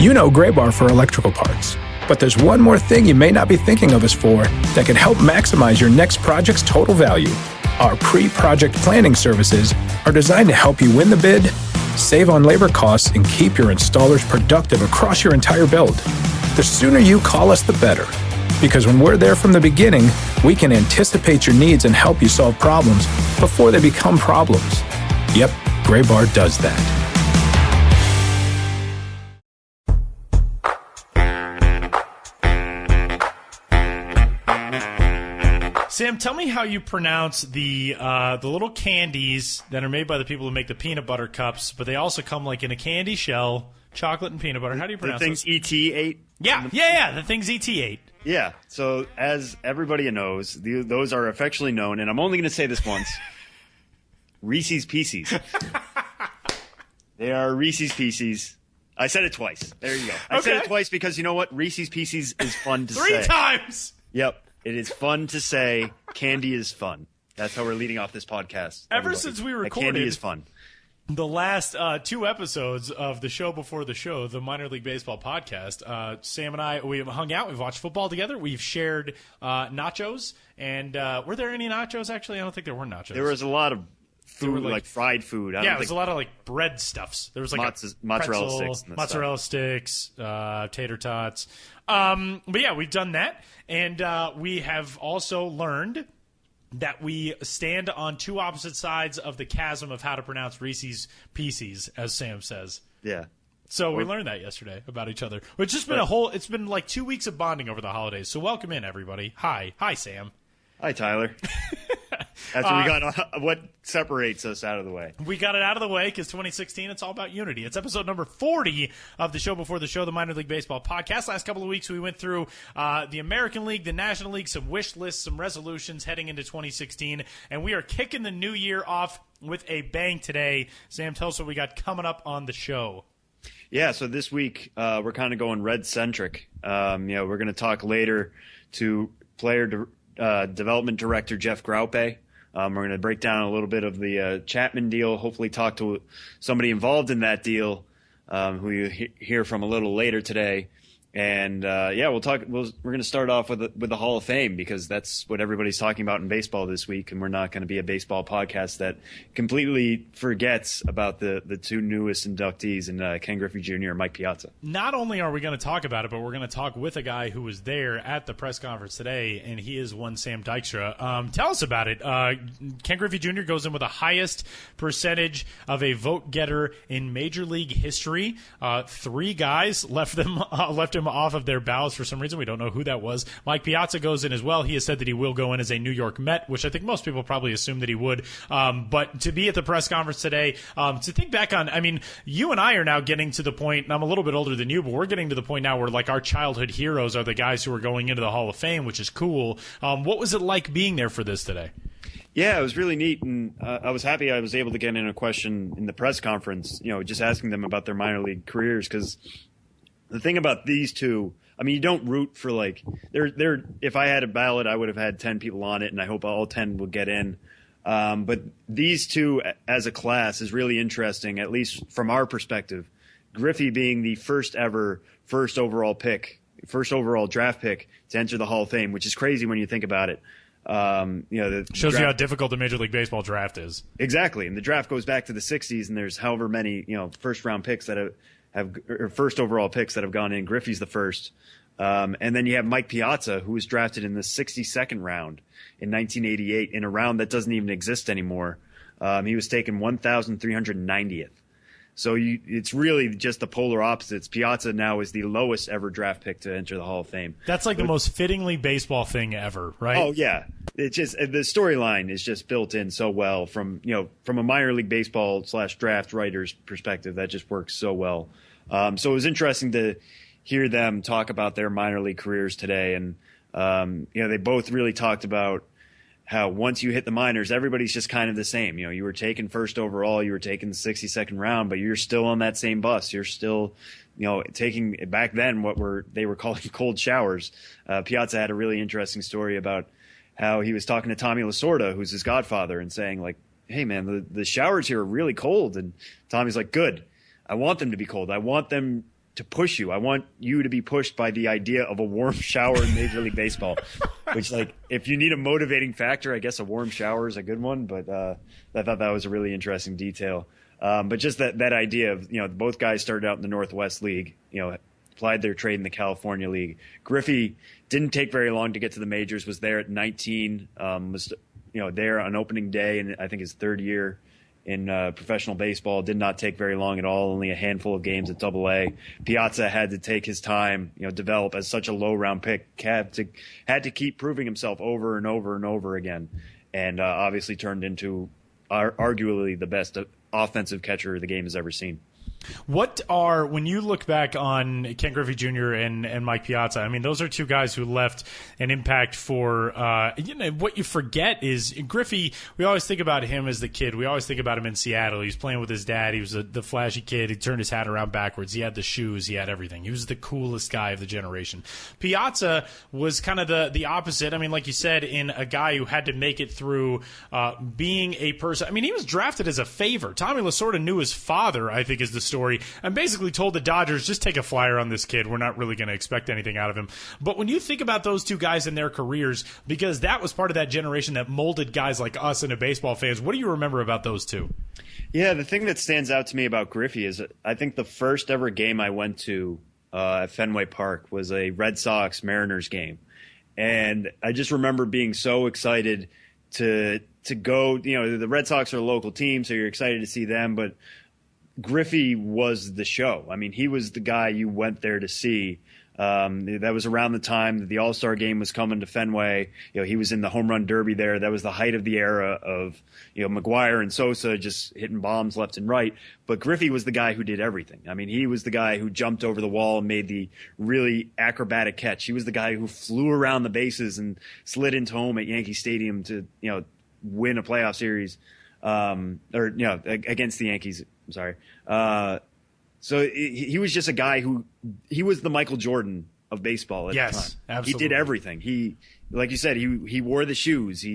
You know Gray Bar for electrical parts, but there's one more thing you may not be thinking of us for that can help maximize your next project's total value. Our pre-project planning services are designed to help you win the bid, save on labor costs, and keep your installers productive across your entire build. The sooner you call us, the better. Because when we're there from the beginning, we can anticipate your needs and help you solve problems before they become problems. Yep, Gray Bar does that. Sam, tell me how you pronounce the little candies that are made by the people who make the peanut butter cups, but they also come like in a candy shell, chocolate and peanut butter. How do you pronounce it? The things E.T. ate? Yeah, the things E.T. ate. Yeah, so as everybody knows, those are affectionately known, and I'm only going to say this once, Reese's Pieces. They are Reese's Pieces. I said it twice. There you go. I said it twice because you know what? Reese's Pieces is fun to say. 3 times! Yep. It is fun to say. Candy is fun. That's how we're leading off this podcast. Ever since we recorded, candy is fun. The last 2 episodes of the show before the show, the Minor League Baseball podcast, Sam and I, we've hung out, we've watched football together, we've shared nachos, and were there any nachos, actually? I don't think there were nachos. There was a lot of food, like fried food. There was a lot of like bread stuffs. There was like mozzarella sticks, tater tots. But yeah, we've done that, and we have also learned that we stand on 2 opposite sides of the chasm of how to pronounce Reese's Pieces, as Sam says. Yeah. So we learned that yesterday about each other. It's just been it's been like 2 weeks of bonding over the holidays. So welcome in, everybody. Hi, Sam. Hi, Tyler. After we got what separates us out of the way. We got it out of the way because 2016, it's all about unity. It's episode number 40 of the show before the show, the Minor League Baseball podcast. Last couple of weeks, we went through the American League, the National League, some wish lists, some resolutions heading into 2016, and we are kicking the new year off with a bang today. Sam, tell us what we got coming up on the show. Yeah, so this week we're kind of going Red-centric. We're going to talk later to player development director Jeff Graupe. We're going to break down a little bit of the Chapman deal, hopefully talk to somebody involved in that deal who you hear from a little later today. And, we'll talk. We're going to start off with the Hall of Fame because that's what everybody's talking about in baseball this week. And we're not going to be a baseball podcast that completely forgets about the 2 newest inductees in Ken Griffey Jr. and Mike Piazza. Not only are we going to talk about it, but we're going to talk with a guy who was there at the press conference today, and he is one Sam Dykstra. Tell us about it. Ken Griffey Jr. goes in with the highest percentage of a vote getter in Major League history. 3 guys left him off of their ballots for some reason. We don't know who that was. Mike Piazza goes in as well. He has said that he will go in as a New York Met, which I think most people probably assumed that he would. But to be at the press conference today, to think back on, I mean, you and I are now getting to the point, and I'm a little bit older than you, but we're getting to the point now where like our childhood heroes are the guys who are going into the Hall of Fame, which is cool. What was it like being there for this today? Yeah, it was really neat, and I was happy I was able to get in a question in the press conference, just asking them about their minor league careers, because the thing about these 2, I mean, you don't root for they're if I had a ballot, I would have had 10 people on it, and I hope all 10 will get in. But these 2 as a class is really interesting, at least from our perspective. Griffey being the first overall draft pick to enter the Hall of Fame, which is crazy when you think about it. Shows you how difficult the Major League Baseball draft is. Exactly, and the draft goes back to the 60s, and there's however many first round picks that have first overall picks that have gone in. Griffey's the first. And then you have Mike Piazza, who was drafted in the 62nd round in 1988 in a round that doesn't even exist anymore. He was taken 1,390th. So it's really just the polar opposites. Piazza now is the lowest ever draft pick to enter the Hall of Fame. That's like the most fittingly baseball thing ever, right? Oh yeah, it's just the storyline is just built in so well from a minor league baseball / draft writer's perspective. That just works so well. So it was interesting to hear them talk about their minor league careers today, and they both really talked about how once you hit the minors, everybody's just kind of the same. You were taken first overall, you were taken the 62nd round, but you're still on that same bus. You're still, taking back then what they were calling cold showers. Piazza had a really interesting story about how he was talking to Tommy Lasorda, who's his godfather, and saying like, "Hey man, the showers here are really cold." And Tommy's like, "Good. I want them to be cold. I want them to push you. I want you to be pushed by the idea of a warm shower in Major League Baseball, which, like, if you need a motivating factor, I guess a warm shower is a good one. But I thought that was a really interesting detail. But just that idea of, both guys started out in the Northwest League, applied their trade in the California League. Griffey didn't take very long to get to the majors, was there at 19, was there on opening day, and I think his third year in professional baseball. Did not take very long at all, only a handful of games at Double-A. Piazza had to take his time, develop as such a low-round pick, had to keep proving himself over and over and over again, and obviously turned into arguably the best offensive catcher the game has ever seen. When you look back on Ken Griffey Jr. and Mike Piazza, I mean, those are two guys who left an impact for, what you forget is Griffey, we always think about him as the kid. We always think about him in Seattle. He was playing with his dad. He was the flashy kid. He turned his hat around backwards. He had the shoes. He had everything. He was the coolest guy of the generation. Piazza was kind of the opposite. I mean, like you said, in a guy who had to make it through being a person. I mean, he was drafted as a favor. Tommy Lasorda knew his father, I think, is the story, and basically told the Dodgers, just take a flyer on this kid. We're not really going to expect anything out of him. But when you think about those two guys in their careers, because that was part of that generation that molded guys like us into baseball fans, what do you remember about those two? Yeah, the thing that stands out to me about Griffey is I think the first ever game I went to at Fenway Park was a Red Sox-Mariners game. And I just remember being so excited to go. The Red Sox are a local team, so you're excited to see them, but Griffey was the show. I mean, he was the guy you went there to see. That was around the time that the All-Star game was coming to Fenway. He was in the home run derby there. That was the height of the era of, McGuire and Sosa just hitting bombs left and right. But Griffey was the guy who did everything. I mean, he was the guy who jumped over the wall and made the really acrobatic catch. He was the guy who flew around the bases and slid into home at Yankee Stadium to, win a playoff series, against the Yankees. I'm sorry. So he was just a guy he was the Michael Jordan of baseball at the time. Absolutely. He did everything. He, like you said, he wore the shoes.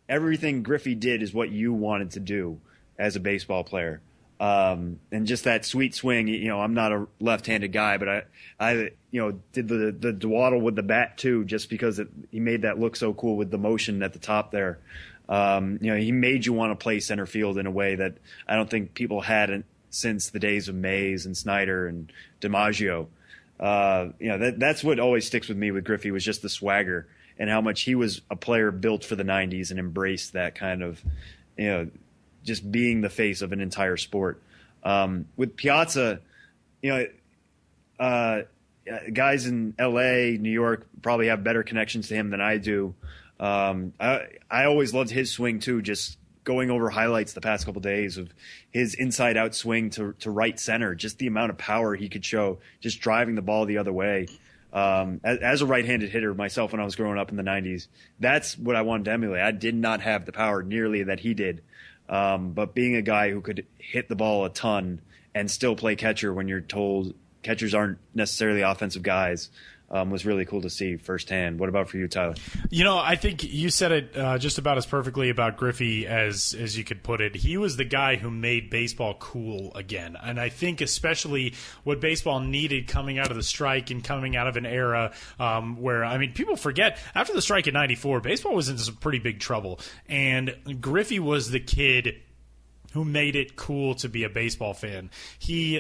Everything Griffey did is what you wanted to do as a baseball player. And just that sweet swing. I'm not a left-handed guy, but I did the dwaddle with the bat too, just because he made that look so cool with the motion at the top there. He made you want to play center field in a way that I don't think people had since the days of Mays and Snyder and DiMaggio. That's what always sticks with me with Griffey, was just the swagger and how much he was a player built for the 90s and embraced that kind of, just being the face of an entire sport. With Piazza, guys in LA, New York probably have better connections to him than I do. I always loved his swing too, just going over highlights the past couple of days of his inside out swing to right center, just the amount of power he could show, just driving the ball the other way. As a right-handed hitter myself when I was growing up in the 90s, that's what I wanted to emulate. I did not have the power nearly that he did. But being a guy who could hit the ball a ton and still play catcher when you're told catchers aren't necessarily offensive guys, was really cool to see firsthand. What about for you, Tyler? I think you said it just about as perfectly about Griffey as you could put it. He was the guy who made baseball cool again. And I think especially what baseball needed coming out of the strike and coming out of an era where, people forget, after the strike in 94, baseball was in some pretty big trouble. And Griffey was the kid who made it cool to be a baseball fan.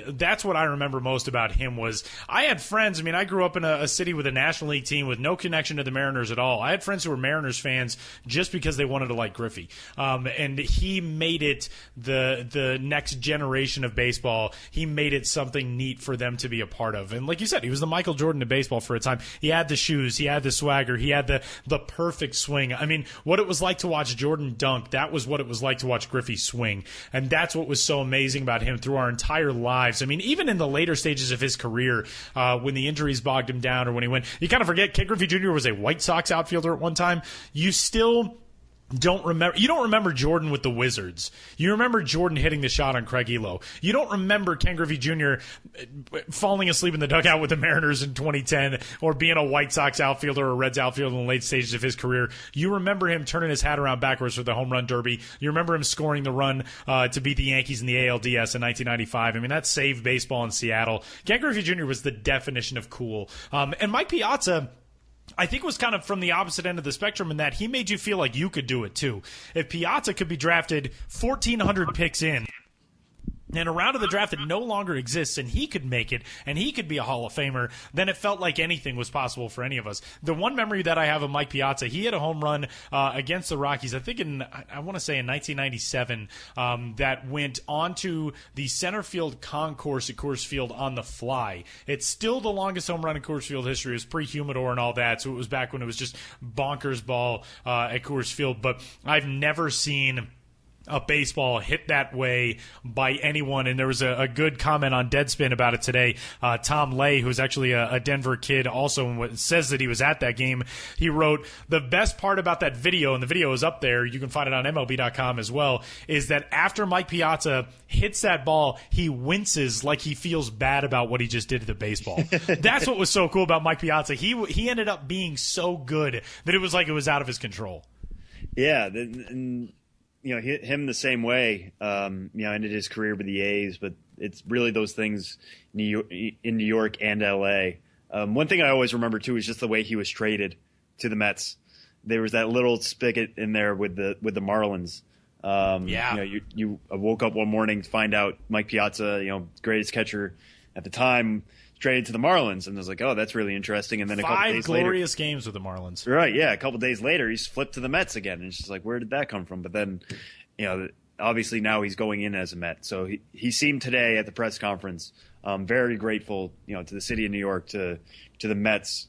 That's what I remember most about him. Was I had friends. I grew up in a city with a National League team with no connection to the Mariners at all. I had friends who were Mariners fans just because they wanted to like Griffey. And he made it the next generation of baseball. He made it something neat for them to be a part of. And like you said, he was the Michael Jordan of baseball for a time. He had the shoes. He had the swagger. He had the perfect swing. What it was like to watch Jordan dunk, that was what it was like to watch Griffey swing. And that's what was so amazing about him through our entire lives. Even in the later stages of his career, when the injuries bogged him down or when he went, you kind of forget Ken Griffey Jr. was a White Sox outfielder at one time. You still don't remember Jordan with the Wizards. You remember Jordan hitting the shot on Craig Elo. You don't remember Ken Griffey Jr. falling asleep in the dugout with the Mariners in 2010 or being a White Sox outfielder or Reds outfielder in the late stages of his career. You remember him turning his hat around backwards for the home run derby. You remember him scoring the run to beat the Yankees in the ALDS in 1995. I mean, that saved baseball in Seattle. Ken Griffey Jr. was the definition of cool. And Mike Piazza, I think, was kind of from the opposite end of the spectrum in that he made you feel like you could do it too. If Piazza could be drafted 1,400 picks in, and a round of the draft that no longer exists, and he could make it, and he could be a Hall of Famer, then it felt like anything was possible for any of us. The one memory that I have of Mike Piazza, he had a home run against the Rockies, I think I want to say in 1997, that went onto the center field concourse at Coors Field on the fly. It's still the longest home run in Coors Field history. It was pre-Humidor and all that, so it was back when it was just bonkers ball at Coors Field. But I've never seen a baseball hit that way by anyone. And there was a good comment on Deadspin about it today. Tom Lay, who's actually a Denver kid also, and says that he was at that game. He wrote, the best part about that video, and the video is up there, you can find it on MLB.com as well, is that after Mike Piazza hits that ball, he winces like he feels bad about what he just did to the baseball. That's what was so cool about Mike Piazza. He ended up being so good that it was like it was out of his control. Yeah, and him the same way. Ended his career with the A's, but it's really those things in New York and L.A. One thing I always remember too is just the way he was traded to the Mets. There was that little spigot in there with the Marlins. You woke up one morning to find out Mike Piazza, greatest catcher at the time, traded to the Marlins, and I was like, oh, that's really interesting. And then a couple days later, 5 glorious games with the Marlins. Right, yeah. A couple days later, he's flipped to the Mets again, and it's just like, where did that come from? But then, obviously now he's going in as a Met. So he seemed today at the press conference very grateful, to the city of New York, to the Mets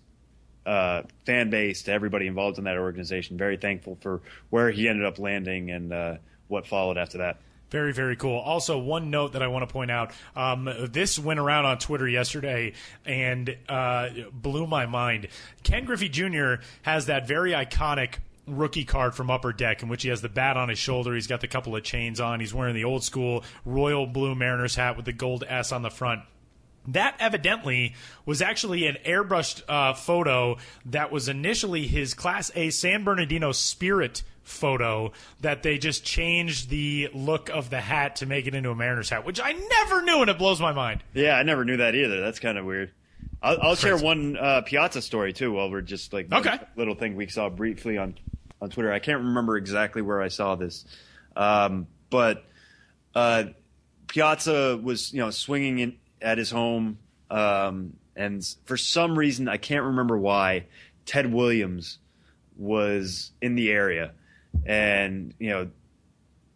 fan base, to everybody involved in that organization. Very thankful for where he ended up landing and what followed after that. Very, very cool. Also, one note that I want to point out, this went around on Twitter yesterday and blew my mind. Ken Griffey Jr. has that very iconic rookie card from Upper Deck in which he has the bat on his shoulder. He's got the couple of chains on. He's wearing the old school royal blue Mariners hat with the gold S on the front. That evidently was actually an airbrushed photo that was initially his Class A San Bernardino Spirit photo that they just changed the look of the hat to make it into a Mariners hat, which I never knew, and it blows my mind. Yeah, I never knew that either. That's kind of weird. I'll share one Piazza story, too, while we're just like okay. Little thing we saw briefly on Twitter. I can't remember exactly where I saw this. But Piazza was, swinging at his home, and for some reason, I can't remember why, Ted Williams was in the area. And,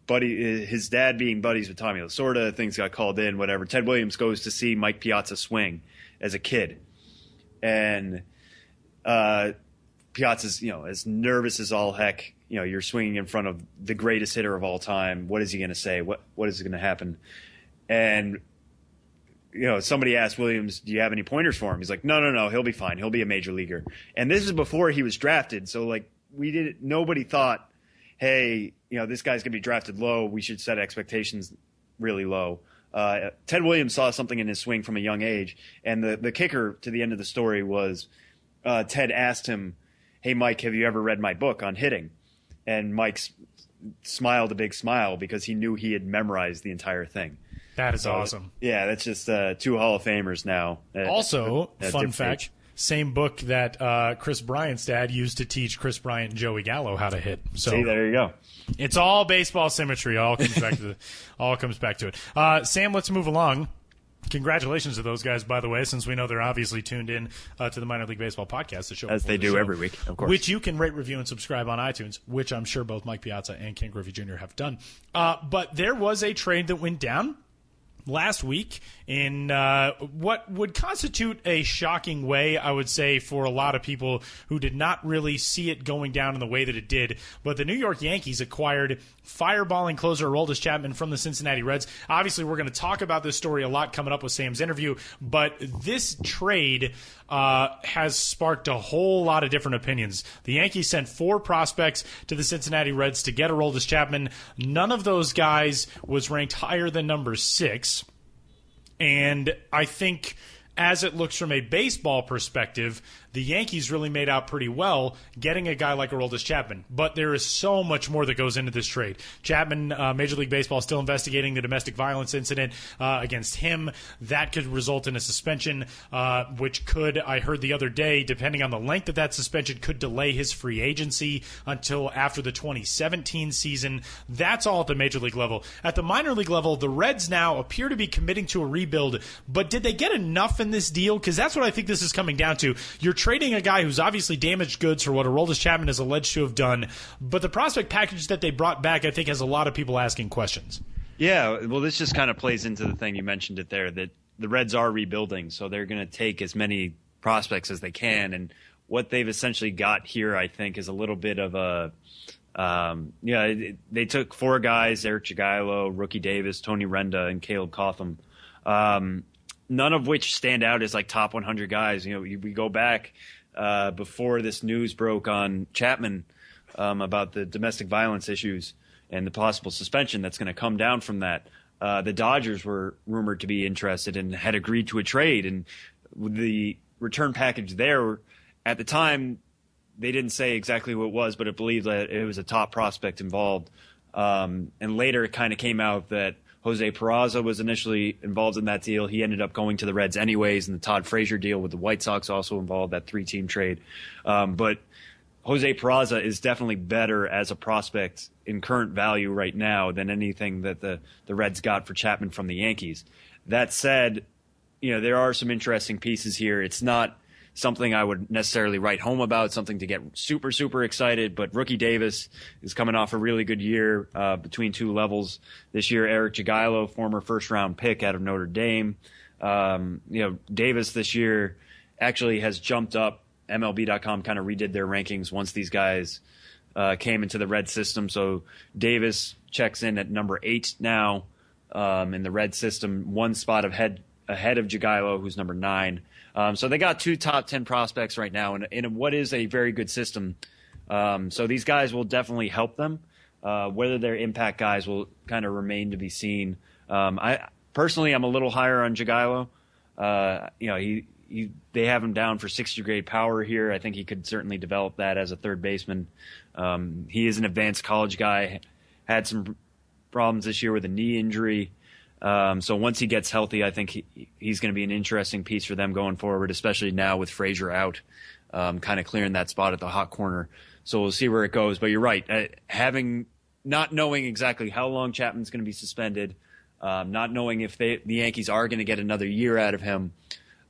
his dad being buddies with Tommy Lasorda, things got called in, whatever. Ted Williams goes to see Mike Piazza swing as a kid. And Piazza's, as nervous as all heck. You're swinging in front of the greatest hitter of all time. What is he going to say? What is going to happen? And, somebody asked Williams, do you have any pointers for him? He's like, no, he'll be fine. He'll be a major leaguer. And this is before he was drafted. So, nobody thought, hey, this guy's going to be drafted low. We should set expectations really low. Ted Williams saw something in his swing from a young age. And the kicker to the end of the story was Ted asked him, hey, Mike, have you ever read my book on hitting? And Mike smiled a big smile because he knew he had memorized the entire thing. That is awesome. Yeah, that's just 2 Hall of Famers now. Also, fun fact, same book that Chris Bryant's dad used to teach Chris Bryant and Joey Gallo how to hit. So see, there you go. It's all baseball symmetry. All comes back to it. Sam, let's move along. Congratulations to those guys, by the way, since we know they're obviously tuned in to the Minor League Baseball podcast, the show as they do every week, of course, which you can rate, review, and subscribe on iTunes, which I'm sure both Mike Piazza and Ken Griffey Jr. have done. But there was a trade that went down last week in what would constitute a shocking way, I would say, for a lot of people who did not really see it going down in the way that it did. But the New York Yankees acquired fireballing closer Aroldis Chapman from the Cincinnati Reds. Obviously, we're going to talk about this story a lot coming up with Sam's interview, but this trade has sparked a whole lot of different opinions. The Yankees sent 4 prospects to the Cincinnati Reds to get Aroldis Chapman. None of those guys was ranked higher than number 6. And I think, as it looks from a baseball perspective, the Yankees really made out pretty well getting a guy like Aroldis Chapman. But there is so much more that goes into this trade. Chapman, Major League Baseball is still investigating the domestic violence incident against him. That could result in a suspension, which could, I heard the other day, depending on the length of that suspension, could delay his free agency until after the 2017 season. That's all at the Major League level. At the minor league level, the Reds now appear to be committing to a rebuild. But did they get enough in this deal? Because that's what I think this is coming down to. You're trading a guy who's obviously damaged goods for what Aroldis Chapman is alleged to have done, but the prospect package that they brought back, I think, has a lot of people asking questions. Yeah, well, this just kind of plays into the thing you mentioned it there, that the Reds are rebuilding, so they're going to take as many prospects as they can, and what they've essentially got here, I think, is a little bit of a they took 4 guys: Eric Jagielo, Rookie Davis, Tony Renda, and Caleb Cotham. None of which stand out as like top 100 guys. We go back before this news broke on Chapman about the domestic violence issues and the possible suspension that's going to come down from that. The Dodgers were rumored to be interested and had agreed to a trade. And the return package there, at the time, they didn't say exactly what it was, but it believed that it was a top prospect involved. And later it kind of came out that Jose Peraza was initially involved in that deal. He ended up going to the Reds anyways, and the Todd Frazier deal with the White Sox also involved that 3-team trade. But Jose Peraza is definitely better as a prospect in current value right now than anything that the Reds got for Chapman from the Yankees. That said, there are some interesting pieces here. It's not something I would necessarily write home about, something to get super, super excited. But Rookie Davis is coming off a really good year between 2 levels this year. Eric Jagielo, former first-round pick out of Notre Dame. Davis this year actually has jumped up. MLB.com kind of redid their rankings once these guys came into the Red system. So Davis checks in at number 8 now in the Red system, 1 spot ahead of Jagielo, who's number 9. So they got 2 top 10 prospects right now in what is a very good system. So these guys will definitely help them. Whether they're impact guys will kind of remain to be seen. I personally, I'm a little higher on Jagielo. They have him down for 60-grade power here. I think he could certainly develop that as a third baseman. He is an advanced college guy. Had some problems this year with a knee injury. So once he gets healthy, I think he's going to be an interesting piece for them going forward, especially now with Frazier out, kind of clearing that spot at the hot corner. So we'll see where it goes. But you're right. Not knowing exactly how long Chapman's going to be suspended, not knowing if the Yankees are going to get another year out of him.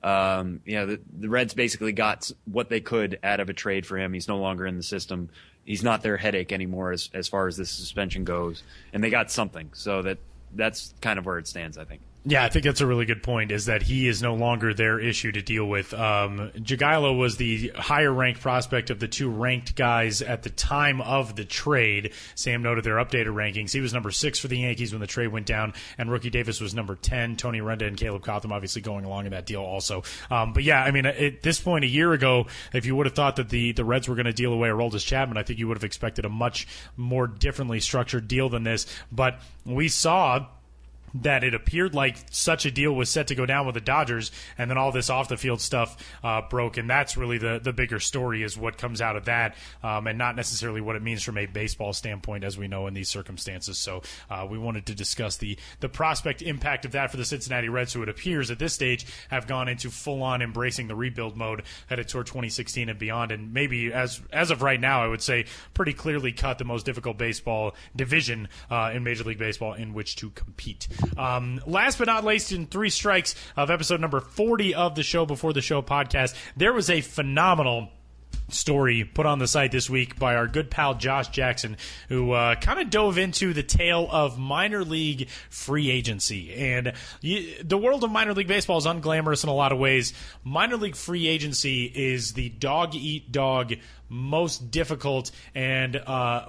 The Reds basically got what they could out of a trade for him. He's no longer in the system. He's not their headache anymore as far as this suspension goes. And they got something. So that's kind of where it stands, I think. Yeah, I think that's a really good point, is that he is no longer their issue to deal with. Jagielo was the higher-ranked prospect of the 2 ranked guys at the time of the trade. Sam noted their updated rankings. He was number 6 for the Yankees when the trade went down, and Rookie Davis was number 10. Tony Renda and Caleb Cotham obviously going along in that deal also. But yeah, I mean, at this point a year ago, if you would have thought that the Reds were going to deal away Aroldis Chapman, I think you would have expected a much more differently structured deal than this. But we saw that it appeared like such a deal was set to go down with the Dodgers, and then all this off-the-field stuff broke, and that's really the bigger story, is what comes out of that, and not necessarily what it means from a baseball standpoint, as we know in these circumstances. So we wanted to discuss the prospect impact of that for the Cincinnati Reds, who it appears at this stage have gone into full-on embracing the rebuild mode headed toward 2016 and beyond, and maybe, as of right now, I would say pretty clearly cut the most difficult baseball division in Major League Baseball in which to compete. Last but not least, in 3 strikes of episode number 40 of the Show Before the Show podcast, there was a phenomenal story put on the site this week by our good pal Josh Jackson, who kind of dove into the tale of minor league free agency. And the world of minor league baseball is unglamorous in a lot of ways. Minor league free agency is the dog-eat-dog, most difficult and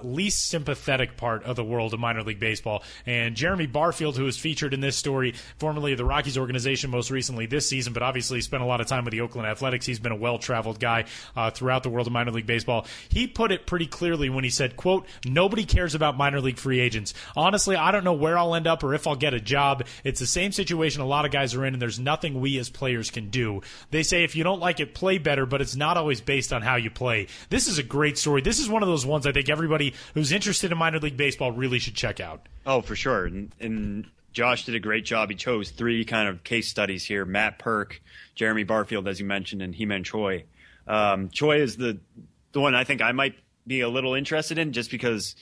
least sympathetic part of the world of minor league baseball. And Jeremy Barfield, who was featured in this story, formerly of the Rockies organization most recently this season, but obviously spent a lot of time with the Oakland Athletics. He's been a well-traveled guy throughout the world of minor league baseball. He put it pretty clearly when he said, quote, "Nobody cares about minor league free agents. Honestly, I don't know where I'll end up or if I'll get a job. It's the same situation a lot of guys are in, and there's nothing we as players can do. They say if you don't like it, play better, but it's not always based on how you play." This is a great story. This is one of those ones I think everybody who's interested in minor league baseball really should check out. Oh, for sure. And Josh did a great job. He chose 3 kind of case studies here: Matt Perk, Jeremy Barfield, as you mentioned, and He-Man Choi. Choi is the one I think I might be a little interested in, just because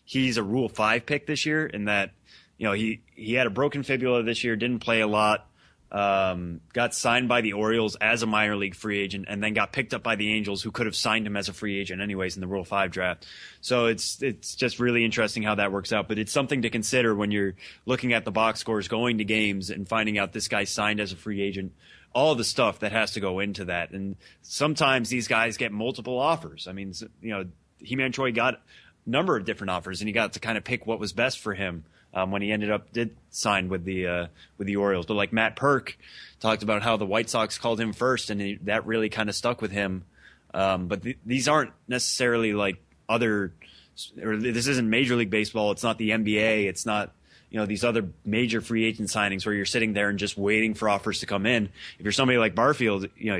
he's a Rule 5 pick this year, in that, you know, he had a broken fibula this year, didn't play a lot, got signed by the Orioles as a minor league free agent, and then got picked up by the Angels, who could have signed him as a free agent anyways in the Rule 5 draft. So it's just really interesting how that works out. But it's something to consider when you're looking at the box scores, going to games, and finding out this guy signed as a free agent. All the stuff that has to go into that. And sometimes these guys get multiple offers. I mean, you know, He-Man Choi got a number of different offers, and he got to kind of pick what was best for him when he did sign with the Orioles. But like Matt Perk talked about how the White Sox called him first, and that really kind of stuck with him. But these aren't necessarily like this isn't Major League Baseball. It's not the NBA. It's not, you know, these other major free agent signings where you're sitting there and just waiting for offers to come in. If you're somebody like Barfield, you know,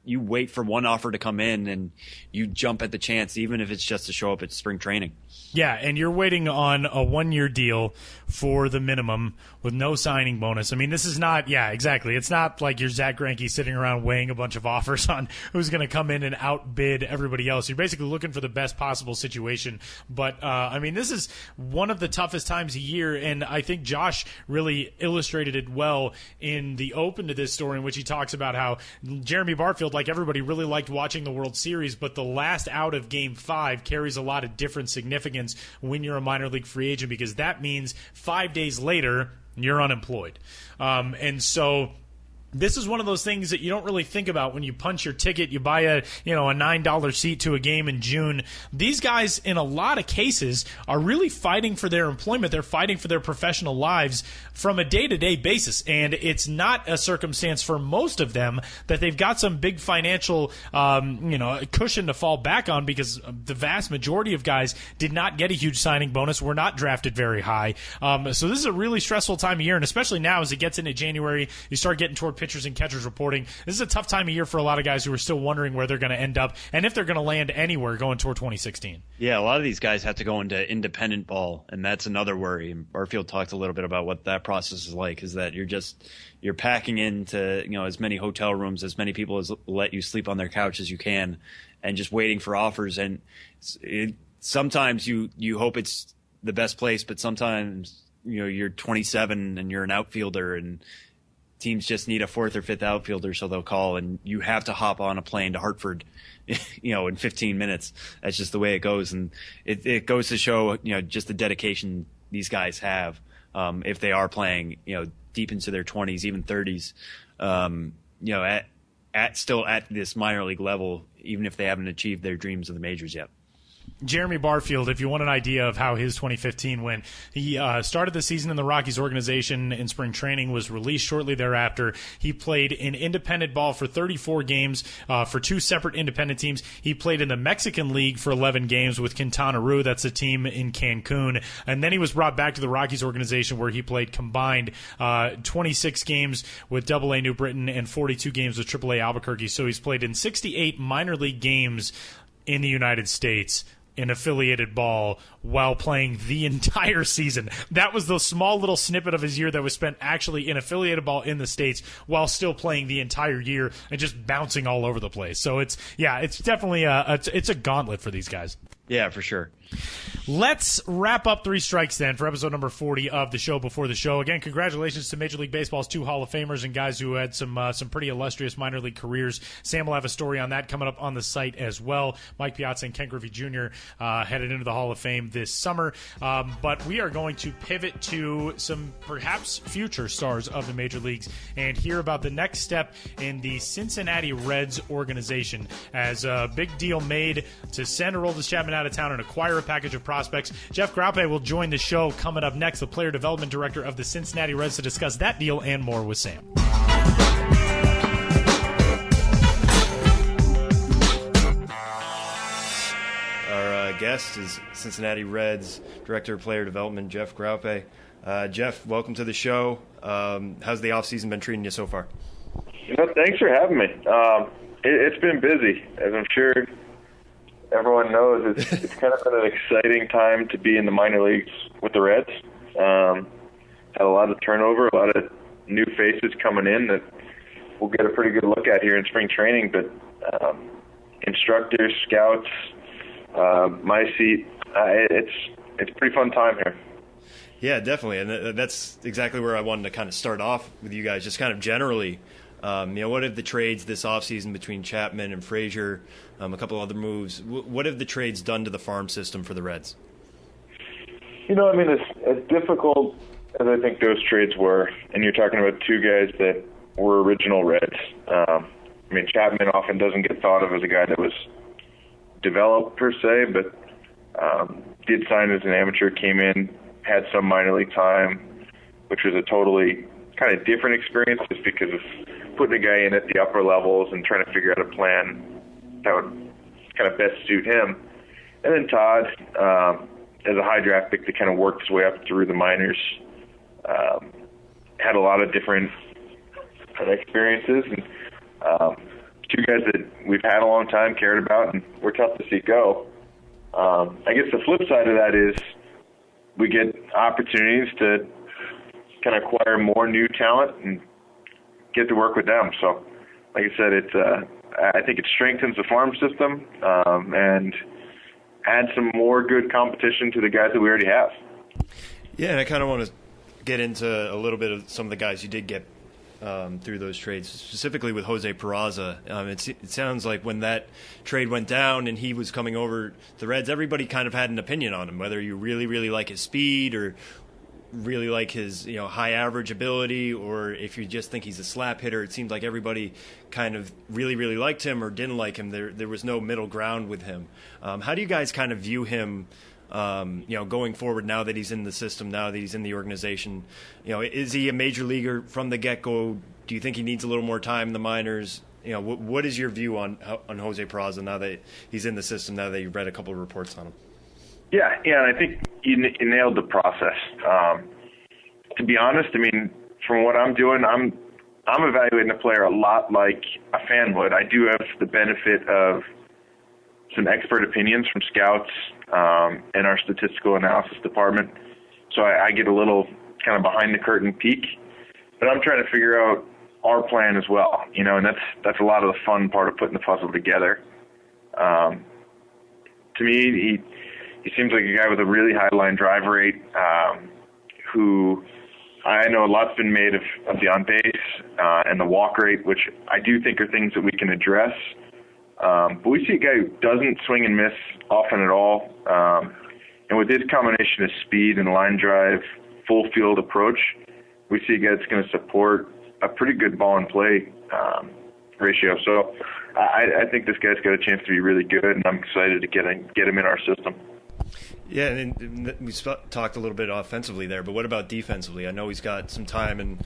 you wait for one offer to come in and you jump at the chance, even if it's just to show up at spring training. Yeah, and you're waiting on a 1-year deal for the minimum with no signing bonus. I mean, this is not, yeah, exactly. It's not like you're Zach Greinke sitting around weighing a bunch of offers on who's going to come in and outbid everybody else. You're basically looking for the best possible situation. But, I mean, this is one of the toughest times a year, and I think Josh really illustrated it well in the open to this story, in which he talks about how Jeremy Barfield, like everybody, really liked watching the World Series, but the last out of Game 5 carries a lot of different significance when you're a minor league free agent, because that means 5 days later you're unemployed. And so this is one of those things that you don't really think about when you punch your ticket. You buy a $9 seat to a game in June. These guys, in a lot of cases, are really fighting for their employment. They're fighting for their professional lives from a day-to-day basis. And it's not a circumstance for most of them that they've got some big financial cushion to fall back on, because the vast majority of guys did not get a huge signing bonus, were not drafted very high. So this is a really stressful time of year, and especially now as it gets into January, you start getting toward pitchers and catchers reporting. This is a tough time of year for a lot of guys who are still wondering where they're going to end up and if they're going to land anywhere going toward 2016. Yeah, a lot of these guys have to go into independent ball, and that's another worry. Barfield talked a little bit about what that process is like, is that you're packing into, you know, as many hotel rooms, as many people as let you sleep on their couch as you can, and just waiting for offers. And sometimes you hope it's the best place, but sometimes, you know, you're 27 and you're an outfielder, and teams just need a 4th or 5th outfielder, so they'll call, and you have to hop on a plane to Hartford, you know, in 15 minutes. That's just the way it goes, and it goes to show, you know, just the dedication these guys have, if they are playing, you know, deep into their 20s, even 30s, you know, still at this minor league level, even if they haven't achieved their dreams of the majors yet. Jeremy Barfield, if you want an idea of how his 2015 went, he started the season in the Rockies organization in spring training, was released shortly thereafter. He played in independent ball for 34 games for 2 separate independent teams. He played in the Mexican League for 11 games with Quintana Roo. That's a team in Cancun. And then he was brought back to the Rockies organization, where he played combined 26 games with AA New Britain and 42 games with AAA Albuquerque. So he's played in 68 minor league games in the United States in affiliated ball while playing the entire season. That was the small little snippet of his year that was spent actually in affiliated ball in the States while still playing the entire year and just bouncing all over the place. So it's definitely it's a gauntlet for these guys. Yeah, for sure. Let's wrap up Three Strikes then for episode number 40 of the show before the show. Again, congratulations to Major League Baseball's 2 Hall of Famers and guys who had some pretty illustrious minor league careers. Sam will have a story on that coming up on the site as well. Mike Piazza and Ken Griffey Jr. Headed into the Hall of Fame this summer. But we are going to pivot to some perhaps future stars of the major leagues and hear about the next step in the Cincinnati Reds organization as a big deal made to send Aroldis Chapman out of town and acquire a package of prospects. Jeff Graupe will join the show coming up next, the player development director of the Cincinnati Reds, to discuss that deal and more with Sam. Our guest is Cincinnati Reds director of player development, Jeff Graupe. Jeff, welcome to the show. How's the offseason been treating you so far? Thanks for having me. It's been busy, as I'm sure everyone knows. It's kind of been an exciting time to be in the minor leagues with the Reds. Had a lot of turnover, a lot of new faces coming in that we'll get a pretty good look at here in spring training. But instructors, scouts, my seat, it's a pretty fun time here. Yeah, definitely, and that's exactly where I wanted to kind of start off with you guys, just kind of generally. What have the trades this offseason between Chapman and Frazier, a couple other moves, what have the trades done to the farm system for the Reds? As difficult as I think those trades were, and you're talking about 2 guys that were original Reds. Chapman often doesn't get thought of as a guy that was developed per se, but did sign as an amateur, came in, had some minor league time, which was a totally kind of different experience just because of putting a guy in at the upper levels and trying to figure out a plan that would kind of best suit him. And then Todd, as a high draft pick that kind of worked his way up through the minors, had a lot of different experiences, and 2 guys that we've had a long time, cared about, and we're tough to see go. I guess the flip side of that is we get opportunities to kind of acquire more new talent and get to work with them. So, like I said, I think it strengthens the farm system and adds some more good competition to the guys that we already have. Yeah, and I kind of want to get into a little bit of some of the guys you did get through those trades, specifically with Jose Peraza. It sounds like when that trade went down and he was coming over the Reds, everybody kind of had an opinion on him, whether you really, really like his speed or really like his high average ability, or if you just think he's a slap hitter. It seemed like everybody kind of really, really liked him or didn't like him. There was no middle ground with him. How do you guys kind of view him going forward now that he's in the system, now that he's in the organization? Is he a major leaguer from the get-go? Do you think he needs a little more time in the minors? What is your view on Jose Peraza now that he's in the system, now that you've read a couple of reports on him? Yeah, and I think you nailed the process. To be honest, from what I'm doing, I'm evaluating a player a lot like a fan would. I do have the benefit of some expert opinions from scouts in our statistical analysis department, so I get a little kind of behind the curtain peek. But I'm trying to figure out our plan as well, and that's a lot of the fun part of putting the puzzle together. To me, he seems like a guy with a really high line drive rate, who I know a lot's been made of the on base and the walk rate, which I do think are things that we can address. But we see a guy who doesn't swing and miss often at all. And with his combination of speed and line drive, full field approach, we see a guy that's going to support a pretty good ball and play ratio. So I think this guy's got a chance to be really good, and I'm excited to get him in our system. Yeah, and we talked a little bit offensively there, but what about defensively? I know he's got some time in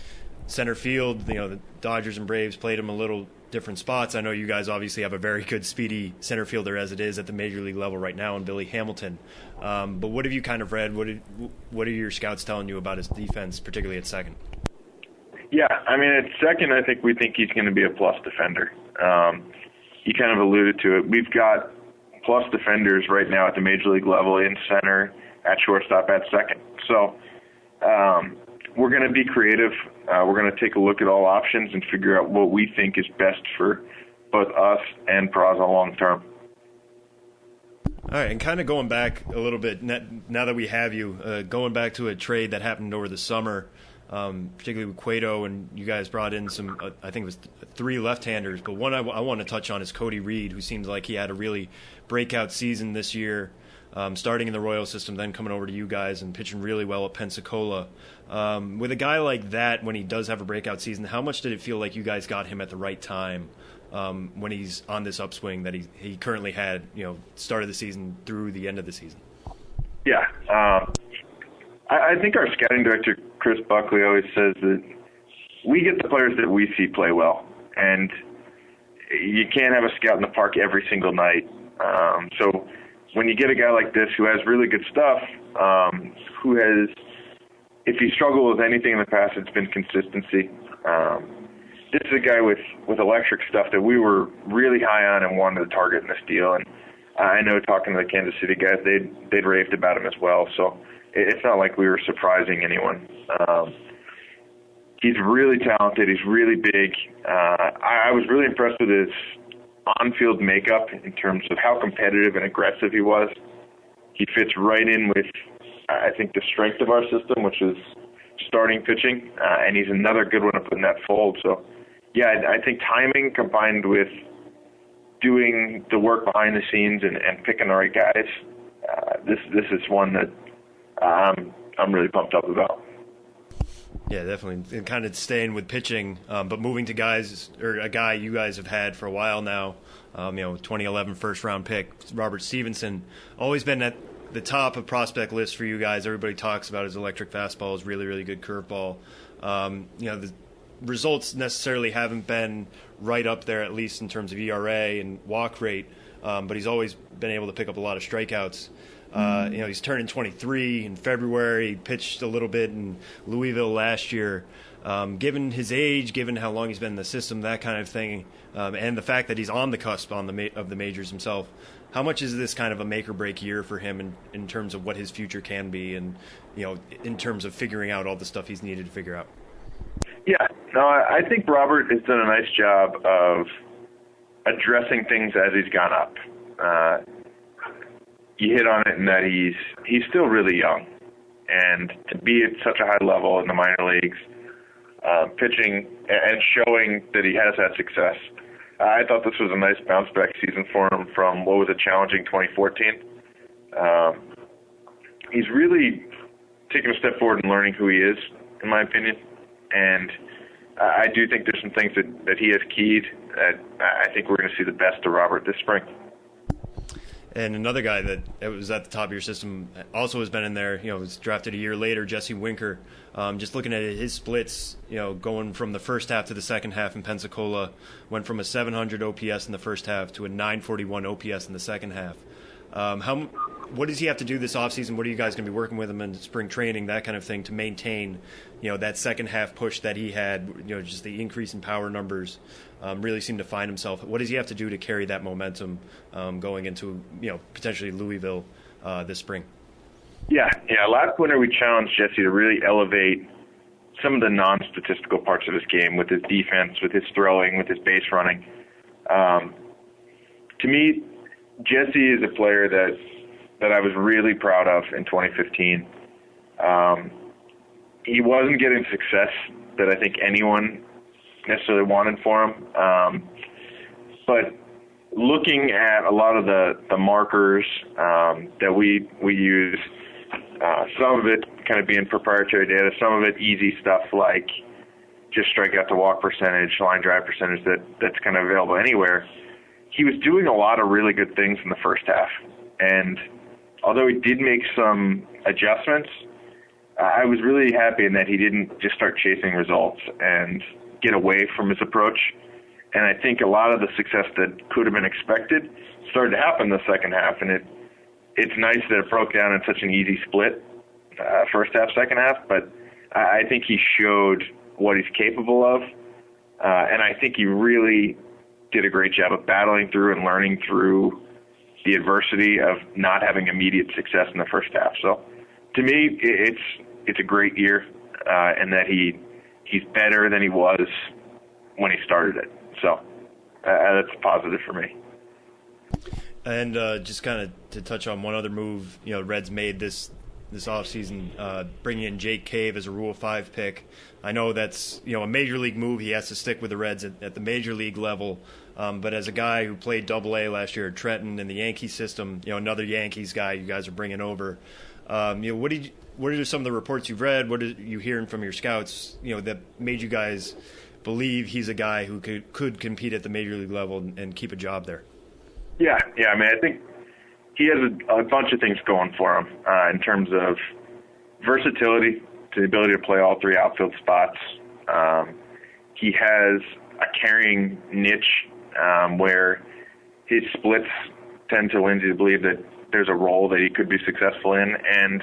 center field. The Dodgers and Braves played him a little different spots. I know you guys obviously have a very good speedy center fielder as it is at the major league level right now in Billy Hamilton. But what have you kind of read? What are your scouts telling you about his defense, particularly at second? Yeah, at second, I think we think he's going to be a plus defender. You kind of alluded to it. We've got plus defenders right now at the major league level in center at shortstop, at second. So we're going to be creative. We're going to take a look at all options and figure out what we think is best for both us and Peraza long term. All right, and kind of going back a little bit, now that we have you, going back to a trade that happened over the summer, particularly with Cueto, and you guys brought in some, I think it was 3 left-handers, but one I want to touch on is Cody Reed, who seems like he had a really breakout season this year, starting in the Royal system, then coming over to you guys and pitching really well at Pensacola. With a guy like that, when he does have a breakout season, how much did it feel like you guys got him at the right time when he's on this upswing that he currently had, start of the season through the end of the season? Yeah. I think our scouting director, Chris Buckley, always says that we get the players that we see play well, and you can't have a scout in the park every single night. So when you get a guy like this who has really good stuff, who has, if he struggled with anything in the past, it's been consistency. This is a guy with electric stuff that we were really high on and wanted to target in this deal. And I know talking to the Kansas City guys, they'd raved about him as well. So it's not like we were surprising anyone. He's really talented. He's really big. I was really impressed with his on-field makeup in terms of how competitive and aggressive he was. He fits right in with, I think, the strength of our system, which is starting pitching, and he's another good one to put in that fold. So, yeah, I think timing combined with doing the work behind the scenes and picking the right guys, this is one that I'm really pumped up about. Yeah, definitely. And kind of staying with pitching, but moving to guys, or a guy you guys have had for a while now, 2011 first-round pick, Robert Stevenson, always been at the top of prospect list for you guys. Everybody talks about his electric fastball, his really, really good curveball. The results necessarily haven't been right up there, at least in terms of ERA and walk rate, but he's always been able to pick up a lot of strikeouts. He's turning 23 in February. He pitched a little bit in Louisville last year. Given his age, given how long he's been in the system, that kind of thing, and the fact that he's on the cusp of the majors himself, how much is this kind of a make-or-break year for him in terms of what his future can be and, in terms of figuring out all the stuff he's needed to figure out? Yeah. No, I think Robert has done a nice job of addressing things as he's gone up. You hit on it in that he's still really young, and to be at such a high level in the minor leagues, pitching and showing that he has had success. I thought this was a nice bounce back season for him from what was a challenging 2014. He's really taken a step forward in learning who he is, in my opinion, and I do think there's some things that he has keyed that I think we're going to see the best of Robert this spring. And another guy that was at the top of your system also has been in there, was drafted a year later, Jesse Winker. Just looking at his splits, going from the first half to the second half in Pensacola, went from a 700 OPS in the first half to a 941 OPS in the second half. What does he have to do this offseason? What are you guys going to be working with him in spring training, that kind of thing, to maintain, that second half push that he had, just the increase in power numbers, really seemed to find himself. What does he have to do to carry that momentum going into, potentially Louisville this spring? Yeah. Last winter we challenged Jesse to really elevate some of the non-statistical parts of his game with his defense, with his throwing, with his base running. To me, Jesse is a player that I was really proud of in 2015. He wasn't getting success that I think anyone necessarily wanted for him. But looking at a lot of the markers that we use, some of it kind of being proprietary data, some of it easy stuff like just strikeout to walk percentage, line drive percentage that's kind of available anywhere. He was doing a lot of really good things in the first half. And although he did make some adjustments, I was really happy in that he didn't just start chasing results and get away from his approach. And I think a lot of the success that could have been expected started to happen in the second half. And it's nice that it broke down in such an easy split, first half, second half. But I think he showed what he's capable of. And I think he really did a great job of battling through and learning through the adversity of not having immediate success in the first half. So to me, it's a great year, and that he's better than he was when he started it. So that's positive for me. And just kind of to touch on one other move, Reds made this offseason, bringing in Jake Cave as a Rule 5 pick. I know that's a major league move. He has to stick with the Reds at the major league level. But as a guy who played Double-A last year at Trenton in the Yankee system, another Yankees guy you guys are bringing over. What are some of the reports you've read? What are you hearing from your scouts? That made you guys believe he's a guy who could compete at the major league level and keep a job there. Yeah. I mean, I think he has a bunch of things going for him in terms of versatility, the ability to play all three outfield spots. He has a carrying niche where his splits tend to Lindsay to believe that there's a role that he could be successful in, and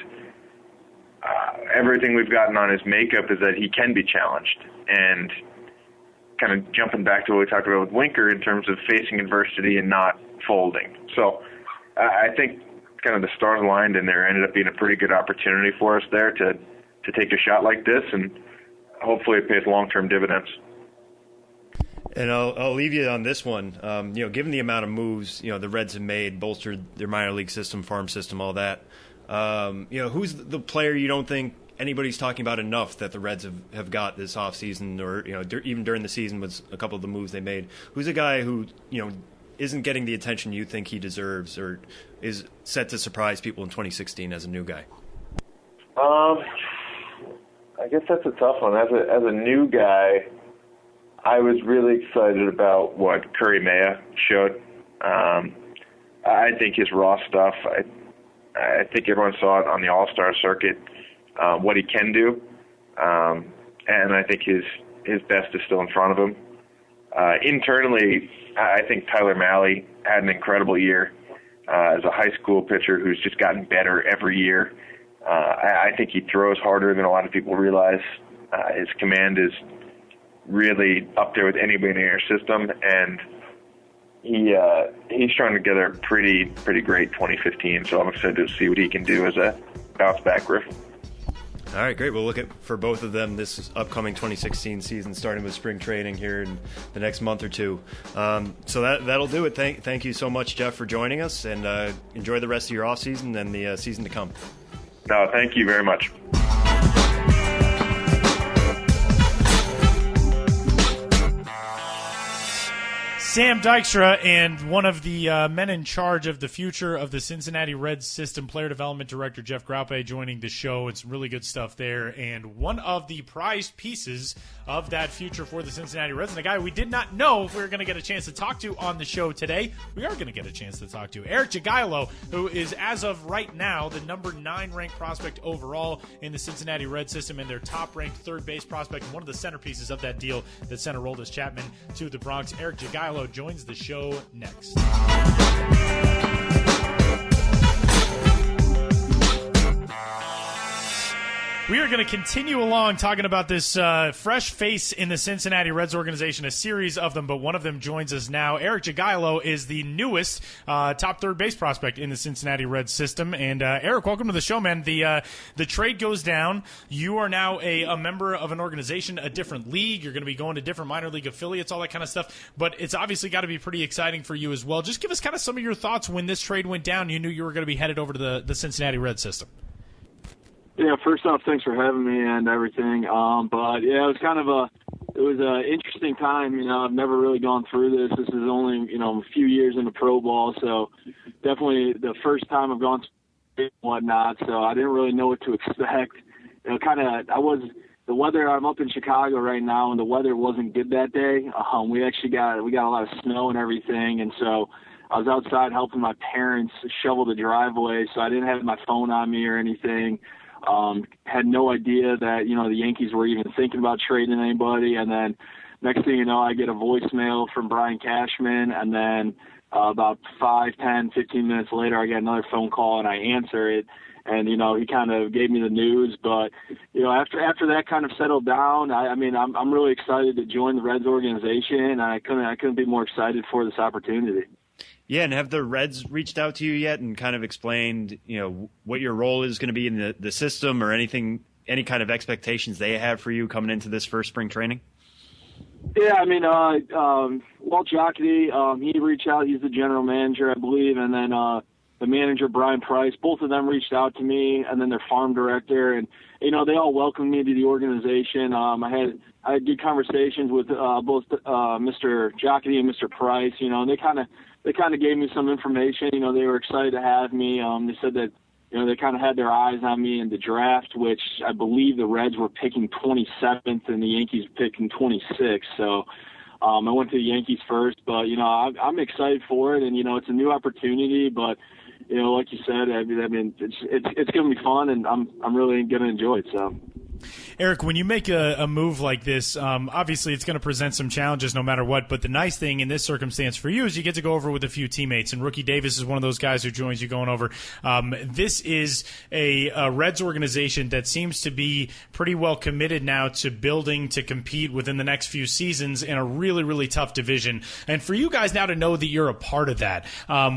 everything we've gotten on his makeup is that he can be challenged. And kind of jumping back to what we talked about with Winker in terms of facing adversity and not folding. So I think kind of the stars aligned, and there ended up being a pretty good opportunity for us there to take a shot like this, and hopefully it pays long-term dividends. And I'll leave you on this one. Given the amount of moves the Reds have made, bolstered their minor league system, farm system, all that. Who's the player you don't think anybody's talking about enough that the Reds have got this offseason, or even during the season with a couple of the moves they made? Who's a guy who isn't getting the attention you think he deserves, or is set to surprise people in 2016 as a new guy? I guess that's a tough one. As a new guy, I was really excited about what Curry Maya showed. I think his raw stuff, I think everyone saw it on the All-Star circuit, what he can do. And I think his best is still in front of him. Internally, I think Tyler Mahle had an incredible year as a high school pitcher who's just gotten better every year. I think he throws harder than a lot of people realize. His command is really up there with anybody in our system, and he's trying to get a pretty great 2015. So I'm excited to see what he can do as a bounce back rookie. All right, great. We'll look for both of them this upcoming 2016 season, starting with spring training here in the next month or two. So that'll do it. Thank you so much, Jeff, for joining us, and enjoy the rest of your off season and the season to come. No, thank you very much. Sam Dykstra, and one of the men in charge of the future of the Cincinnati Reds system, player development director Jeff Graupe, joining the show. It's really good stuff there, and one of the prized pieces of that future for the Cincinnati Reds, and a guy we did not know if we were going to get a chance to talk to on the show today. We are going to get a chance to talk to Eric Jagielo, who is, as of right now, the number 9 ranked prospect overall in the Cincinnati Reds system, and their top-ranked third base prospect, and one of the centerpieces of that deal that sent Aroldis Chapman to the Bronx. Eric Jagielo joins the show next. We are going to continue along talking about this fresh face in the Cincinnati Reds organization, a series of them, but one of them joins us now. Eric Jagielo is the newest top third base prospect in the Cincinnati Reds system. And Eric, welcome to the show, man. The trade goes down. You are now a member of an organization, a different league. You're going to be going to different minor league affiliates, all that kind of stuff. But it's obviously got to be pretty exciting for you as well. Just give us kind of some of your thoughts when this trade went down. You knew you were going to be headed over to the Cincinnati Reds system. Yeah, first off, thanks for having me and everything. But yeah, it was an interesting time. I've never really gone through this. This is only, a few years into pro ball, so definitely the first time I've gone through and whatnot. So I didn't really know what to expect. The weather. I'm up in Chicago right now, and the weather wasn't good that day. We got a lot of snow and everything, and so I was outside helping my parents shovel the driveway, so I didn't have my phone on me or anything. Had no idea that, the Yankees were even thinking about trading anybody. And then next thing you know, I get a voicemail from Brian Cashman. And then about 5, 10, 15 minutes later, I get another phone call and I answer it. And, he kind of gave me the news. But, after that kind of settled down, I'm really excited to join the Reds organization. And I couldn't be more excited for this opportunity. Yeah, and have the Reds reached out to you yet and kind of explained, what your role is going to be in the system, or anything, any kind of expectations they have for you coming into this first spring training? Yeah, I mean, Walt Jocketty, he reached out. He's the general manager, I believe, and then the manager, Brian Price, both of them reached out to me, and then their farm director, and they all welcomed me to the organization. I had good conversations with both Mr. Jocketty and Mr. Price. And they kind of gave me some information. They were excited to have me. They said that they kind of had their eyes on me in the draft, which I believe the Reds were picking 27th and the Yankees picking 26th. So I went to the Yankees first, but I'm excited for it, and it's a new opportunity. But like you said, I mean, it's going to be fun, and I'm really going to enjoy it. So. Eric, when you make a move like this, obviously it's going to present some challenges no matter what, but the nice thing in this circumstance for you is you get to go over with a few teammates, and Rookie Davis is one of those guys who joins you going over. This is a Reds organization that seems to be pretty well committed now to building to compete within the next few seasons in a really, really tough division. And for you guys now to know that you're a part of that,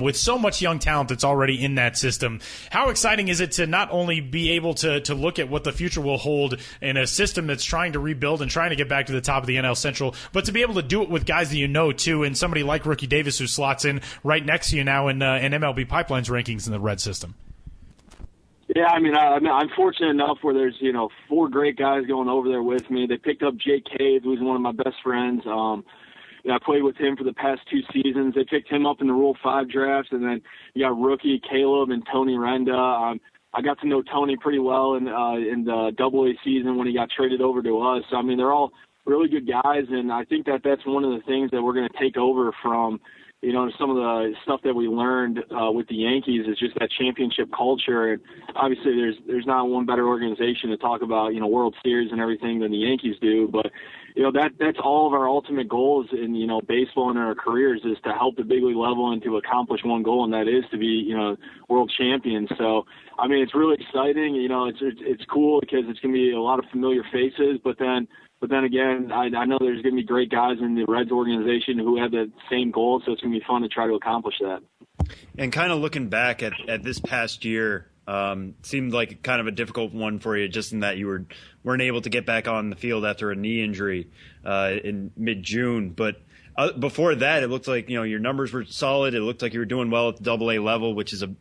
with so much young talent that's already in that system, how exciting is it to not only be able to look at what the future will hold in a system that's trying to rebuild and trying to get back to the top of the NL Central, but to be able to do it with guys that too, and somebody like Rookie Davis who slots in right next to you now in MLB Pipeline's rankings in the Red system? Yeah, I mean, I'm fortunate enough where there's, 4 great guys going over there with me. They picked up Jake Cave, who's one of my best friends. I played with him for the past 2 seasons. They picked him up in the Rule 5 drafts, and then you got Rookie, Caleb, and Tony Renda. I got to know Tony pretty well in the Double-A season when he got traded over to us. So, I mean, they're all really good guys, and I think that that's one of the things that we're going to take over from, some of the stuff that we learned with the Yankees is just that championship culture. And obviously, there's not one better organization to talk about, World Series and everything than the Yankees do, but that's all of our ultimate goals in, baseball and in our careers is to help the big league level and to accomplish one goal, and that is to be, world champions. So, I mean, it's really exciting. It's cool because it's going to be a lot of familiar faces, but then again, I know there's going to be great guys in the Reds organization who have the same goal, so it's going to be fun to try to accomplish that. And kind of looking back at this past year, seemed like kind of a difficult one for you, just in that you weren't able to get back on the field after a knee injury in mid-June. But before that, it looked like your numbers were solid. It looked like you were doing well at the Double-A level, which is a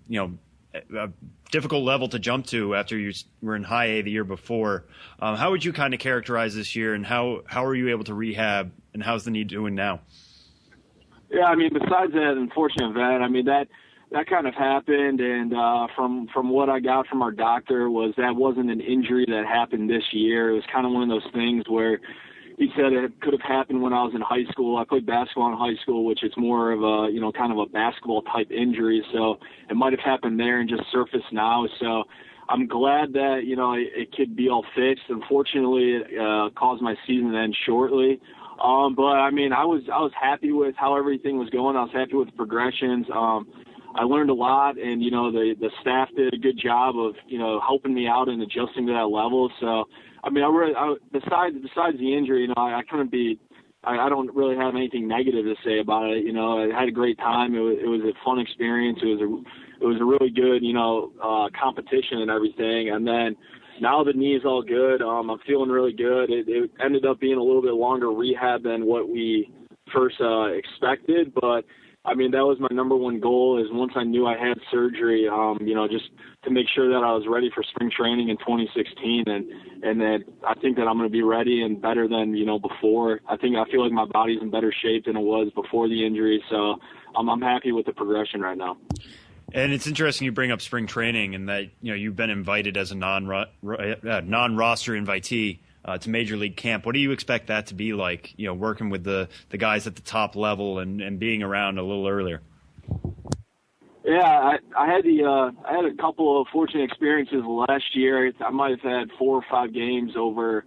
difficult level to jump to after you were in High A the year before. How would you kind of characterize this year, and how are you able to rehab, and how's the knee doing now? Yeah, I mean, besides that unfortunate event, I mean, that kind of happened, and from what I got from our doctor was that wasn't an injury that happened this year. It was kind of one of those things where he said it could have happened when I was in high school. I played basketball in high school, which is more of a, kind of a basketball type injury. So it might have happened there and just surfaced now. So I'm glad that, it could be all fixed. Unfortunately, it caused my season to end shortly. But I mean, I was happy with how everything was going. I was happy with the progressions. I learned a lot, and the staff did a good job of helping me out and adjusting to that level. So I mean, besides the injury, I don't really have anything negative to say about it. I had a great time. It was a fun experience. It was a really good competition and everything. And then now the knee is all good. I'm feeling really good. It ended up being a little bit longer rehab than what we first expected, but I mean, that was my number one goal is once I knew I had surgery, just to make sure that I was ready for spring training in 2016. And then I think that I'm going to be ready and better than, before. I feel like my body's in better shape than it was before the injury. So I'm happy with the progression right now. And it's interesting you bring up spring training and that, you've been invited as a non-roster invitee to Major League Camp. What do you expect that to be like, working with the guys at the top level and being around a little earlier? Yeah, I had a couple of fortunate experiences last year. I might have had 4 or 5 games over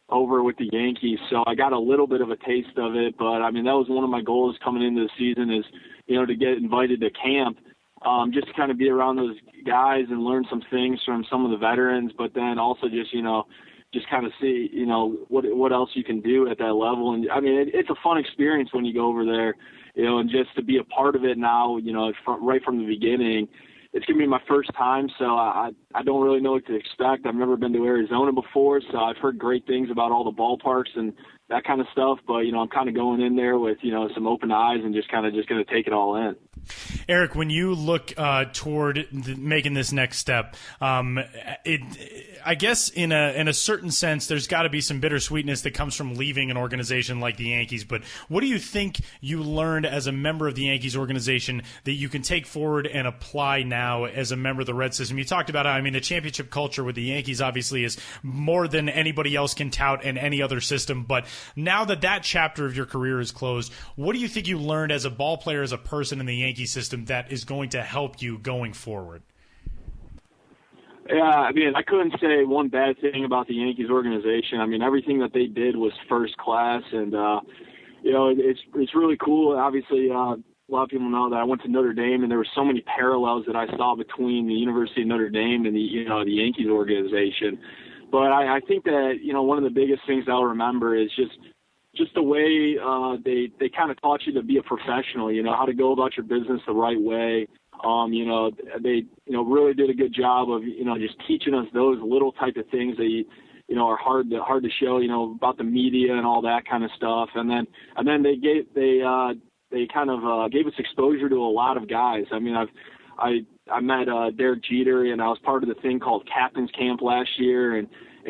with the Yankees, so I got a little bit of a taste of it. But I mean, that was one of my goals coming into the season is, to get invited to camp, just to kind of be around those guys and learn some things from some of the veterans, but then also just kind of see, what else you can do at that level. And I mean, it's a fun experience when you go over there and just to be a part of it now, right from the beginning. It's going to be my first time, so I don't really know what to expect. I've never been to Arizona before, so I've heard great things about all the ballparks and that kind of stuff. But, I'm kind of going in there with, some open eyes and just going to take it all in. Eric, when you look toward making this next step, I guess in a certain sense, there's got to be some bittersweetness that comes from leaving an organization like the Yankees. But what do you think you learned as a member of the Yankees organization that you can take forward and apply now as a member of the Red system? You talked about, the championship culture with the Yankees obviously is more than anybody else can tout in any other system. But now that chapter of your career is closed, what do you think you learned as a ball player, as a person in the Yankee system that is going to help you going forward? Yeah, I couldn't say one bad thing about the Yankees organization. Everything that they did was first class, and it's really cool. Obviously, a lot of people know that I went to Notre Dame, and there were so many parallels that I saw between the University of Notre Dame and the Yankees organization. But I think that one of the biggest things I'll remember is just the way they kind of taught you to be a professional. How to go about your business the right way. They really did a good job of just teaching us those little type of things that are hard to show, about the media and all that kind of stuff. And then they kind of gave us exposure to a lot of guys. I met Derek Jeter, and I was part of the thing called Captain's Camp last year, and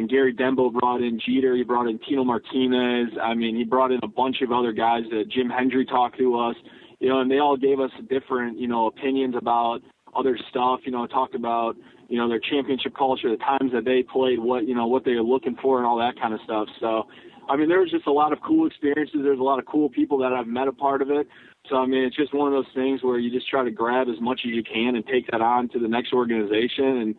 Gary Dembo brought in Jeter. He brought in Tino Martinez. He brought in a bunch of other guys. Jim Hendry talked to us, and they all gave us different, opinions about other stuff. Talked about, their championship culture, the times that they played, what they were looking for, and all that kind of stuff. So, there was just a lot of cool experiences. There's a lot of cool people that I've met a part of it. So, it's just one of those things where you just try to grab as much as you can and take that on to the next organization. And,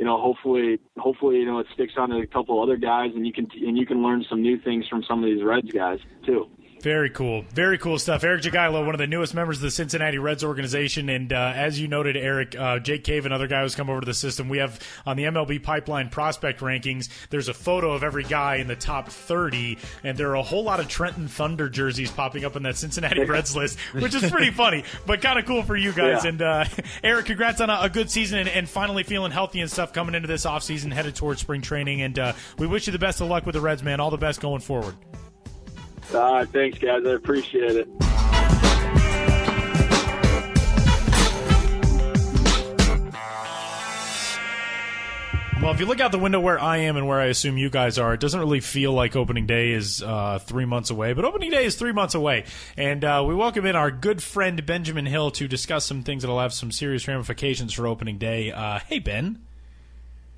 hopefully, it sticks on to a couple other guys, and you can learn some new things from some of these Reds guys too. Very cool. Very cool stuff. Eric Jagielo, one of the newest members of the Cincinnati Reds organization. And as you noted, Eric, Jake Cave, another guy who's come over to the system. We have on the MLB Pipeline prospect rankings, there's a photo of every guy in the top 30, and there are a whole lot of Trenton Thunder jerseys popping up in that Cincinnati Reds list, which is pretty funny, but kind of cool for you guys. Yeah. And Eric, congrats on a good season and finally feeling healthy and stuff coming into this offseason, headed towards spring training. And we wish you the best of luck with the Reds, man. All the best going forward. Thanks, guys. I appreciate it. Well, if you look out the window where I am and where I assume you guys are, it doesn't really feel like opening day is 3 months away, but opening day is 3 months away. And we welcome in our good friend Benjamin Hill to discuss some things that will have some serious ramifications for opening day. Hey, Ben.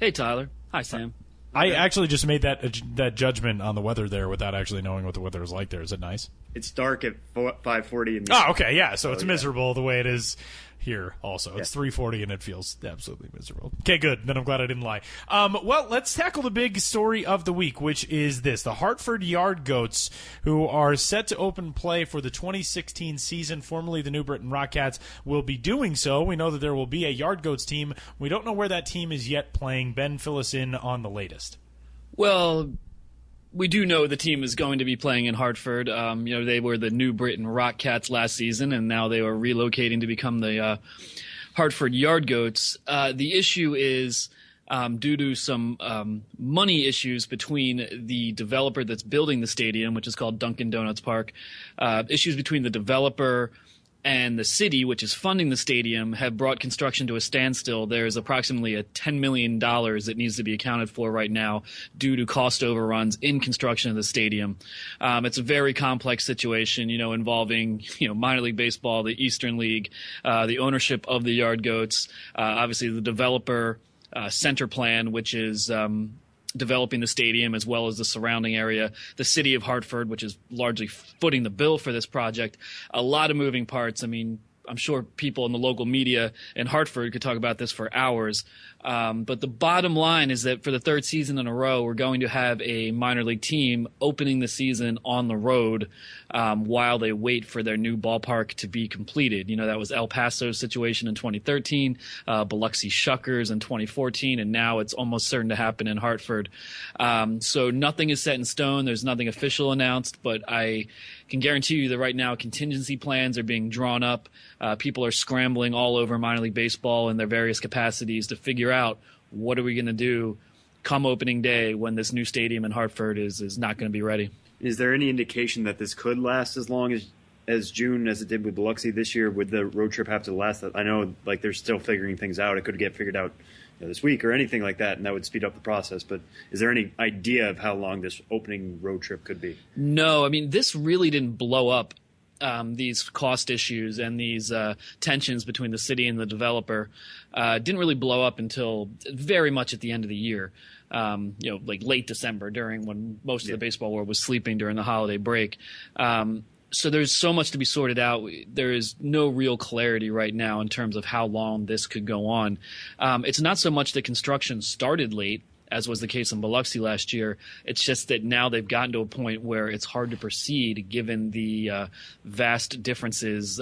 Hey, Tyler. Hi, Sam. I actually just made that judgment on the weather there without actually knowing what the weather is like there. Is it nice? It's dark at 5:40 in the Oh, okay, yeah. So it's miserable the way it is here also. It's 3:40 and it feels absolutely miserable. Okay, good. Then I'm glad I didn't lie. Well, let's tackle the big story of the week, which is this. The Hartford Yard Goats, who are set to open play for the 2016 season, formerly the New Britain Rockcats, will be doing so. We know that there will be a Yard Goats team. We don't know where that team is yet playing. Ben, fill us in on the latest. Well, we do know the team is going to be playing in Hartford. They were the New Britain Rockcats last season, and now they are relocating to become the Hartford Yard Goats. The issue is due to some money issues between the developer that's building the stadium, which is called Dunkin' Donuts Park. Issues between the developer and the city, which is funding the stadium, have brought construction to a standstill. There's approximately a $10 million that needs to be accounted for right now due to cost overruns in construction of the stadium. It's a very complex situation, involving, minor league baseball, the Eastern League, the ownership of the Yard Goats, obviously the developer center plan, which is developing the stadium as well as the surrounding area, the city of Hartford, which is largely footing the bill for this project. A lot of moving parts. I'm sure people in the local media in Hartford could talk about this for hours. But the bottom line is that for the third season in a row, we're going to have a minor league team opening the season on the road while they wait for their new ballpark to be completed. That was El Paso's situation in 2013, Biloxi Shuckers in 2014, and now it's almost certain to happen in Hartford. So nothing is set in stone. There's nothing official announced, but I can guarantee you that right now contingency plans are being drawn up. People are scrambling all over minor league baseball in their various capacities to figure out what are we going to do come opening day when this new stadium in Hartford is not going to be ready. Is there any indication that this could last as long as June as it did with Biloxi this year? Would the road trip have to last? I know like they're still figuring things out. It could get figured out this week or anything like that, and that would speed up the process. But is there any idea of how long this opening road trip could be? No, I mean, this really didn't blow up. These cost issues and these tensions between the city and the developer didn't really blow up until very much at the end of the year. Like late December, during when most of the baseball world was sleeping during the holiday break. So there's so much to be sorted out. There is no real clarity right now in terms of how long this could go on. It's not so much that construction started late, as was the case in Biloxi last year. It's just that now they've gotten to a point where it's hard to proceed given the vast differences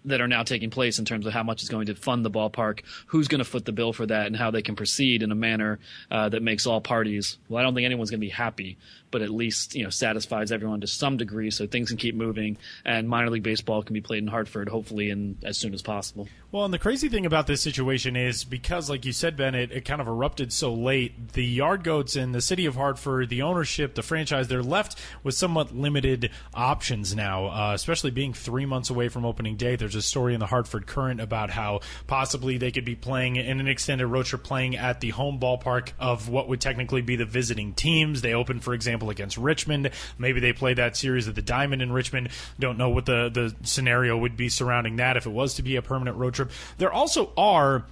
that are now taking place in terms of how much is going to fund the ballpark, who's going to foot the bill for that, and how they can proceed in a manner that makes all parties, well, I don't think anyone's going to be happy, but at least satisfies everyone to some degree so things can keep moving and minor league baseball can be played in Hartford hopefully as soon as possible. Well, and the crazy thing about this situation is because, like you said, Ben, it kind of erupted so late, the Yard Goats and the city of Hartford, the ownership, the franchise, they're left with somewhat limited options now, especially being 3 months away from opening day. There's a story in the Hartford Courant about how possibly they could be playing in an extended road trip playing at the home ballpark of what would technically be the visiting teams. They opened, for example, against Richmond. Maybe they play that series at the Diamond in Richmond. Don't know what the scenario would be surrounding that if it was to be a permanent road trip. There also are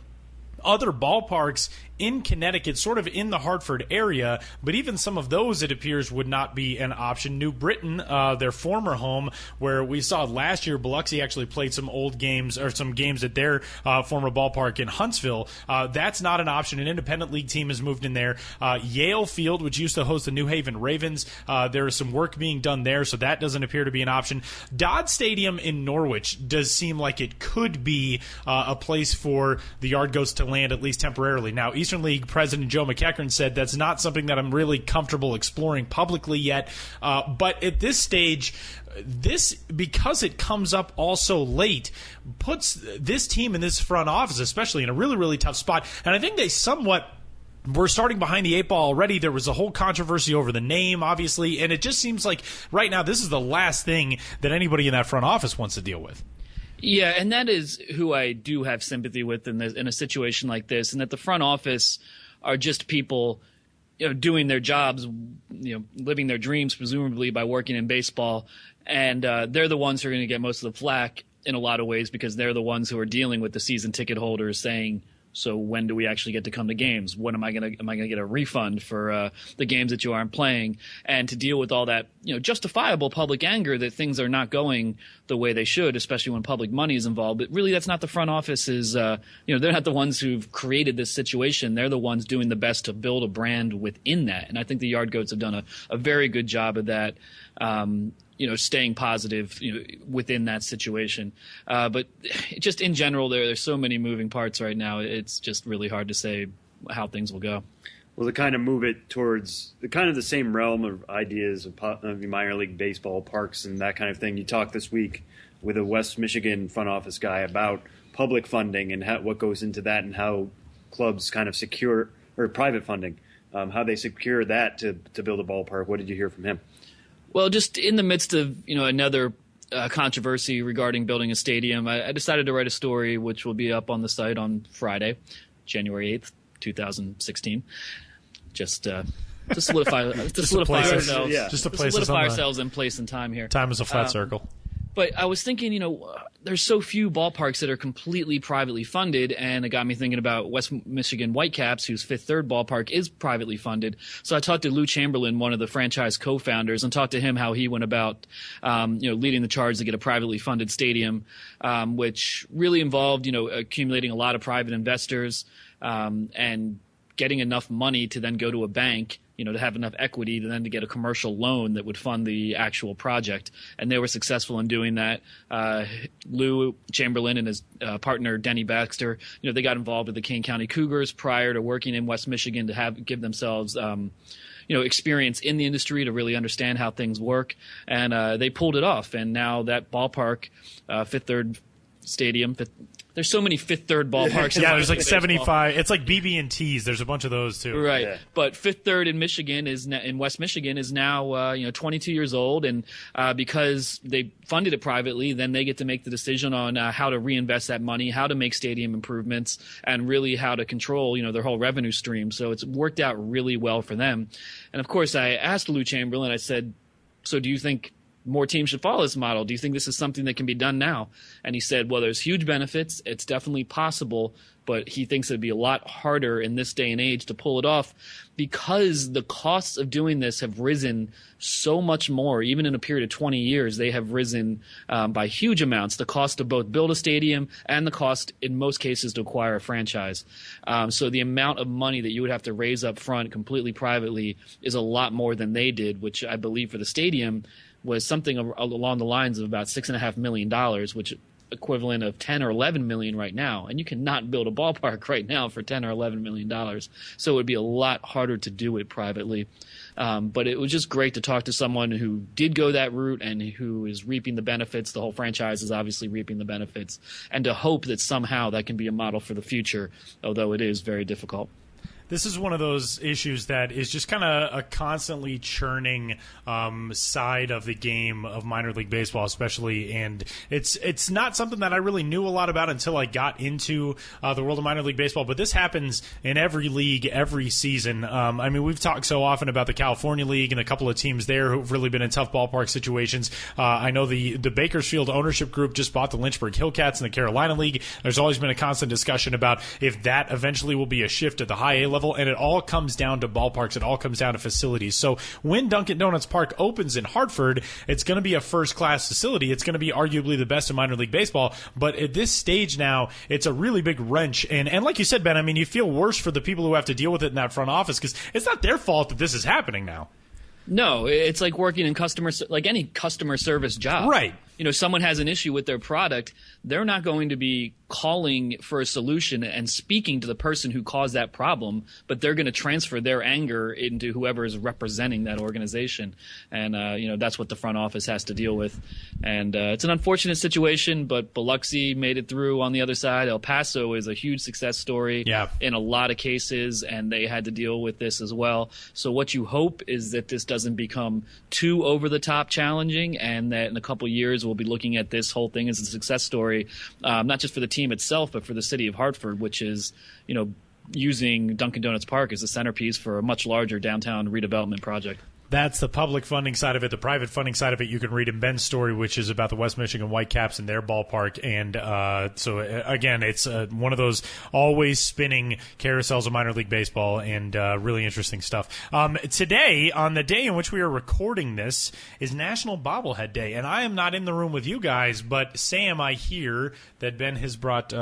other ballparks in Connecticut, sort of in the Hartford area, but even some of those, it appears, would not be an option. New Britain, their former home, where we saw last year Biloxi actually played some old games or some games at their former ballpark in Huntsville. That's not an option. An independent league team has moved in there. Yale Field, which used to host the New Haven Ravens, there is some work being done there, so that doesn't appear to be an option. Dodd Stadium in Norwich does seem like it could be a place for the Yard Goats to land, at least temporarily. Now, Eastern League President Joe McEachern said that's not something that I'm really comfortable exploring publicly yet. But at this stage, this, because it comes up also late, puts this team in this front office, especially, in a really, really tough spot. And I think they somewhat we're starting behind the eight ball already. There was a whole controversy over the name, obviously, and it just seems like right now this is the last thing that anybody in that front office wants to deal with. Yeah, and that is who I do have sympathy with in a situation like this, and that the front office are just people, doing their jobs, living their dreams, presumably by working in baseball, and they're the ones who are going to get most of the flack in a lot of ways because they're the ones who are dealing with the season ticket holders saying, so when do we actually get to come to games? When am I going to get a refund for the games that you aren't playing? And to deal with all that, justifiable public anger that things are not going the way they should, especially when public money is involved. But really, that's not the front office's. They're not the ones who've created this situation. They're the ones doing the best to build a brand within that. And I think the Yard Goats have done a very good job of that. Staying positive, within that situation. But just in general, there's so many moving parts right now. It's just really hard to say how things will go. Well, to kind of move it towards the same realm of ideas of minor league baseball, parks, and that kind of thing. You talked this week with a West Michigan front office guy about public funding and what goes into that and how clubs kind of secure, or private funding, how they secure that to build a ballpark. What did you hear from him? Well, just in the midst of another controversy regarding building a stadium, I decided to write a story which will be up on the site on Friday, January 8th, 2016. Just to solidify ourselves in place and time here. Time is a flat circle. But I was thinking, there's so few ballparks that are completely privately funded, and it got me thinking about West Michigan Whitecaps, whose Fifth Third ballpark is privately funded. So I talked to Lou Chamberlain, one of the franchise co-founders, and talked to him how he went about, leading the charge to get a privately funded stadium, which really involved, accumulating a lot of private investors, and getting enough money to then go to a bank, to have enough equity to then to get a commercial loan that would fund the actual project. And they were successful in doing that. Lou Chamberlain and his partner, Denny Baxter, they got involved with the Kane County Cougars prior to working in West Michigan to give themselves, experience in the industry to really understand how things work, and they pulled it off. And now that ballpark, Fifth Third Stadium. There's so many Fifth Third ballparks. Yeah, there's like 75. It's like BB&Ts. There's a bunch of those too. Right. Yeah. But Fifth Third in Michigan in West Michigan is now 22 years old, and because they funded it privately, then they get to make the decision on how to reinvest that money, how to make stadium improvements, and really how to control their whole revenue stream. So it's worked out really well for them. And of course, I asked Lou Chamberlain. I said, "So do you think more teams should follow this model? Do you think this is something that can be done now?" And he said, well, there's huge benefits. It's definitely possible, but he thinks it'd be a lot harder in this day and age to pull it off because the costs of doing this have risen so much more. Even in a period of 20 years, they have risen by huge amounts. The cost to both build a stadium and the cost, in most cases, to acquire a franchise. So the amount of money that you would have to raise up front completely privately is a lot more than they did, which I believe for the stadium was something along the lines of about $6.5 million, which equivalent of 10 or 11 million right now. And you cannot build a ballpark right now for 10 or 11 million dollars. So it would be a lot harder to do it privately. But it was just great to talk to someone who did go that route and who is reaping the benefits. The whole franchise is obviously reaping the benefits, and to hope that somehow that can be a model for the future, although it is very difficult. This is one of those issues that is just kind of a constantly churning side of the game of minor league baseball, especially. And it's not something that I really knew a lot about until I got into the world of minor league baseball. But this happens in every league, every season. I mean, we've talked so often about the California League and a couple of teams there who've really been in tough ballpark situations. I know the Bakersfield ownership group just bought the Lynchburg Hillcats in the Carolina League. There's always been a constant discussion about if that eventually will be a shift to the high A level. And it all comes down to ballparks. It all comes down to facilities. So when Dunkin' Donuts Park opens in Hartford, it's going to be a first-class facility. It's going to be arguably the best in minor league baseball. But at this stage now, it's a really big wrench. And like you said, Ben, I mean, you feel worse for the people who have to deal with it in that front office because it's not their fault that this is happening now. No, it's like working in like any customer service job. Right. Someone has an issue with their product, they're not going to be calling for a solution and speaking to the person who caused that problem, but they're going to transfer their anger into whoever is representing that organization. And, that's what the front office has to deal with. And it's an unfortunate situation, but Biloxi made it through on the other side. El Paso is a huge success story in a lot of cases, and they had to deal with this as well. So what you hope is that this doesn't become too over-the-top challenging, and that in a couple years we'll be looking at this whole thing as a success story, not just for the team itself, but for the city of Hartford, which is, using Dunkin' Donuts Park as a centerpiece for a much larger downtown redevelopment project. That's the public funding side of it. The private funding side of it, you can read in Ben's story, which is about the West Michigan Whitecaps and their ballpark. And so, again, it's one of those always spinning carousels of minor league baseball, and really interesting stuff. Today, on the day in which we are recording this, is National Bobblehead Day. And I am not in the room with you guys, but Sam, I hear that Ben has brought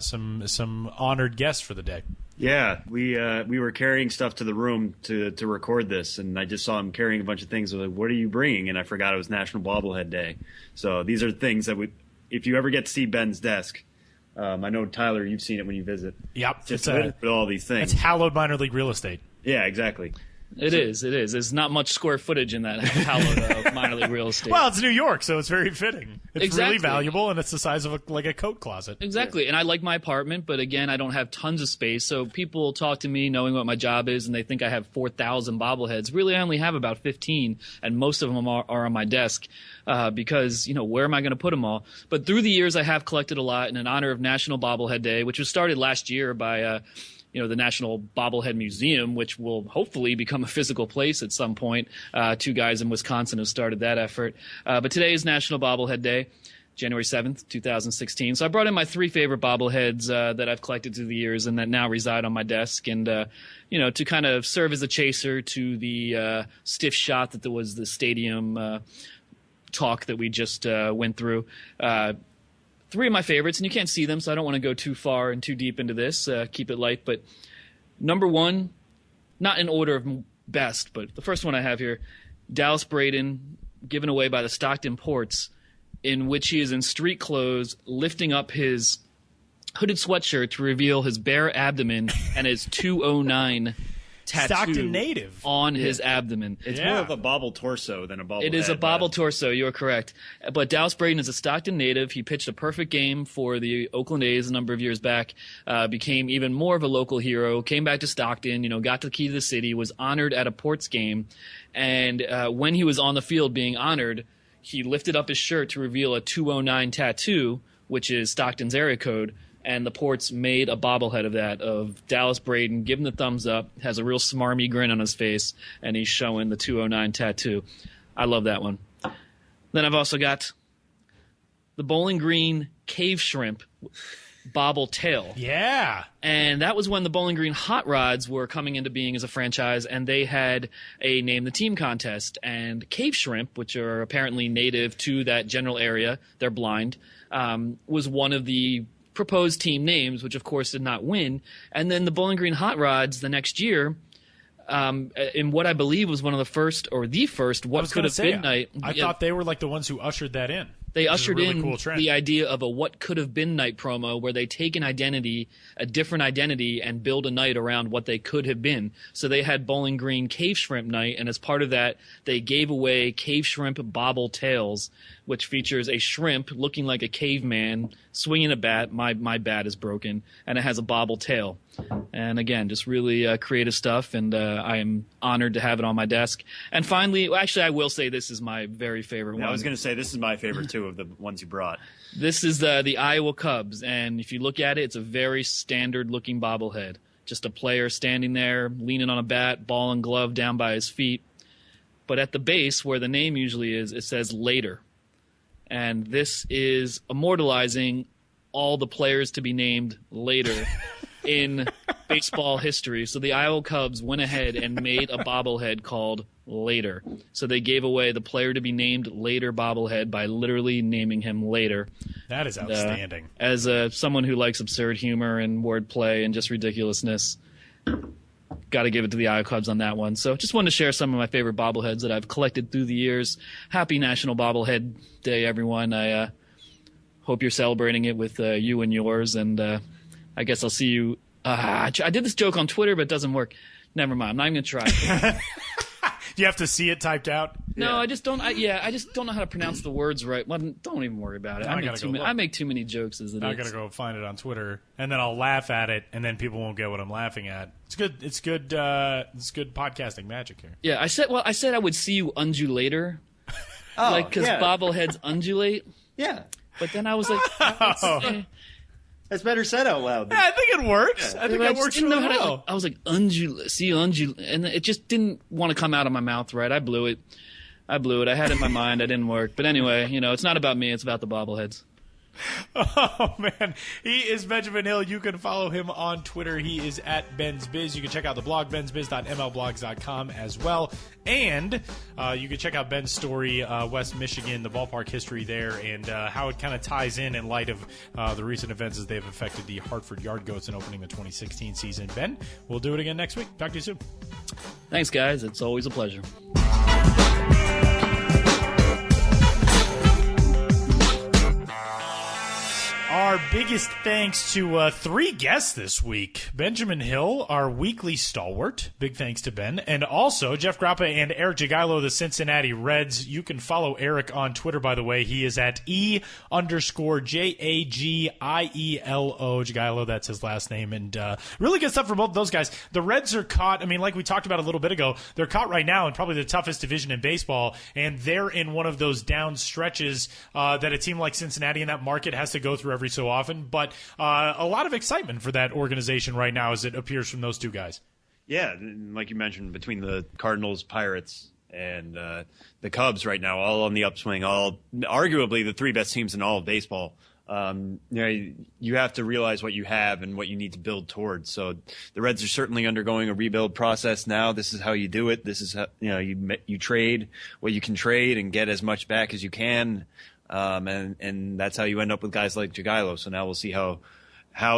some honored guests for the day. Yeah, we were carrying stuff to the room to record this, and I just saw him carrying a bunch of things. I was like, "What are you bringing?" And I forgot it was National Bobblehead Day. So these are things that if you ever get to see Ben's desk, I know Tyler, you've seen it when you visit. Yep, just with all these things. It's hallowed minor league real estate. Yeah, exactly. It is. There's not much square footage in that hallowed minor league real estate. Well, it's New York, so it's very fitting. It's exactly. really valuable, and it's the size of a coat closet. Exactly. Yeah. And I like my apartment, but again, I don't have tons of space. So people talk to me knowing what my job is, and they think I have 4,000 bobbleheads. Really, I only have about 15, and most of them are on my desk because, where am I going to put them all? But through the years, I have collected a lot, and in honor of National Bobblehead Day, which was started last year by the National Bobblehead Museum, which will hopefully become a physical place at some point. Two guys in Wisconsin have started that effort. But today is National Bobblehead Day, January 7th, 2016. So I brought in my three favorite bobbleheads that I've collected through the years and that now reside on my desk. And, to kind of serve as a chaser to the stiff shot that there was the stadium talk that we just went through. Three of my favorites, and you can't see them, so I don't want to go too far and too deep into this. Keep it light. But number one, not in order of best, but the first one I have here, Dallas Braden, given away by the Stockton Ports, in which he is in street clothes, lifting up his hooded sweatshirt to reveal his bare abdomen and his 209 tattoo Stockton native on his abdomen. It's more of a bobble torso than a bobble It is a bobble torso. You're correct. But Dallas Braden is a Stockton native. He pitched a perfect game for the Oakland A's a number of years back, became even more of a local hero, came back to Stockton, got the key to the city, was honored at a Ports game. And when he was on the field being honored, he lifted up his shirt to reveal a 209 tattoo, which is Stockton's area code. And the Ports made a bobblehead of that, of Dallas Braden, give him the thumbs up, has a real smarmy grin on his face, and he's showing the 209 tattoo. I love that one. Then I've also got the Bowling Green Cave Shrimp bobble tail. Yeah. And that was when the Bowling Green Hot Rods were coming into being as a franchise, and they had a Name the Team contest. And Cave Shrimp, which are apparently native to that general area, they're blind, was one of the proposed team names, which of course did not win. And then the Bowling Green Hot Rods the next year, in what I believe was one of the first or the first What Could Have Been night. I thought they were like the ones who ushered that in. They ushered really in cool trend. the idea of a What Could Have Been night promo where they take an identity, a different identity, and build a night around what they could have been. So they had Bowling Green Cave Shrimp night, and as part of that, they gave away Cave Shrimp Bobble Tails, which features a shrimp looking like a caveman swinging a bat. My bat is broken, and it has a bobble tail. And again, just really creative stuff, and I am honored to have it on my desk. And finally, actually, I will say this is my very favorite one. I was going to say this is my favorite too of the ones you brought. This is the Iowa Cubs, and if you look at it, it's a very standard-looking bobblehead. Just a player standing there, leaning on a bat, ball and glove down by his feet. But at the base, where the name usually is, it says later. And this is immortalizing all the players to be named later in baseball history. So the Iowa Cubs went ahead and made a bobblehead called Later. So they gave away the player to be named later bobblehead by literally naming him later. That is outstanding. As someone who likes absurd humor and wordplay and just ridiculousness, got to give it to the Iowa Cubs on that one. So just wanted to share some of my favorite bobbleheads that I've collected through the years. Happy National Bobblehead Day, everyone. I hope you're celebrating it with you and yours, and I guess I'll see you. I did this joke on Twitter, but it doesn't work. Never mind. I'm not even going to try. Do you have to see it typed out? No, I just don't. I just don't know how to pronounce the words right. Well, don't even worry about it. I make too many jokes as it is. I gotta go find it on Twitter, and then I'll laugh at it, and then people won't get what I'm laughing at. It's good. It's good. It's good podcasting magic here. Yeah, I said I would see you undulator, because bobbleheads undulate. Yeah, but then I was like, that's better said out loud. Yeah, I think it works. I think that works really well. I was like, undulate, and it just didn't want to come out of my mouth right. I blew it. I had it in my mind. It didn't work. But anyway, it's not about me. It's about the bobbleheads. Oh, man. He is Benjamin Hill. You can follow him on Twitter. He is at Ben's Biz. You can check out the blog, bensbiz.mlblogs.com as well. And you can check out Ben's story, West Michigan, the ballpark history there, and how it kind of ties in light of the recent events as they've affected the Hartford Yard Goats in opening the 2016 season. Ben, we'll do it again next week. Talk to you soon. Thanks, guys. It's always a pleasure. Our biggest thanks to three guests this week. Benjamin Hill, our weekly stalwart. Big thanks to Ben. And also Jeff Graupe and Eric Jagielo, the Cincinnati Reds. You can follow Eric on Twitter, by the way. He is at _JAGIELO. Jagielo, that's his last name. And really good stuff for both of those guys. The Reds are caught, like we talked about a little bit ago, they're caught right now in probably the toughest division in baseball. And they're in one of those down stretches that a team like Cincinnati in that market has to go through every so often, but a lot of excitement for that organization right now as it appears from those two guys. Yeah, like you mentioned, between the Cardinals, Pirates, and the Cubs right now, all on the upswing, all arguably the three best teams in all of baseball. You have to realize what you have and what you need to build towards. So the Reds are certainly undergoing a rebuild process now. This is how you do it. This is how you trade what you can trade and get as much back as you can. And that's how you end up with guys like Jagielo. So now we'll see how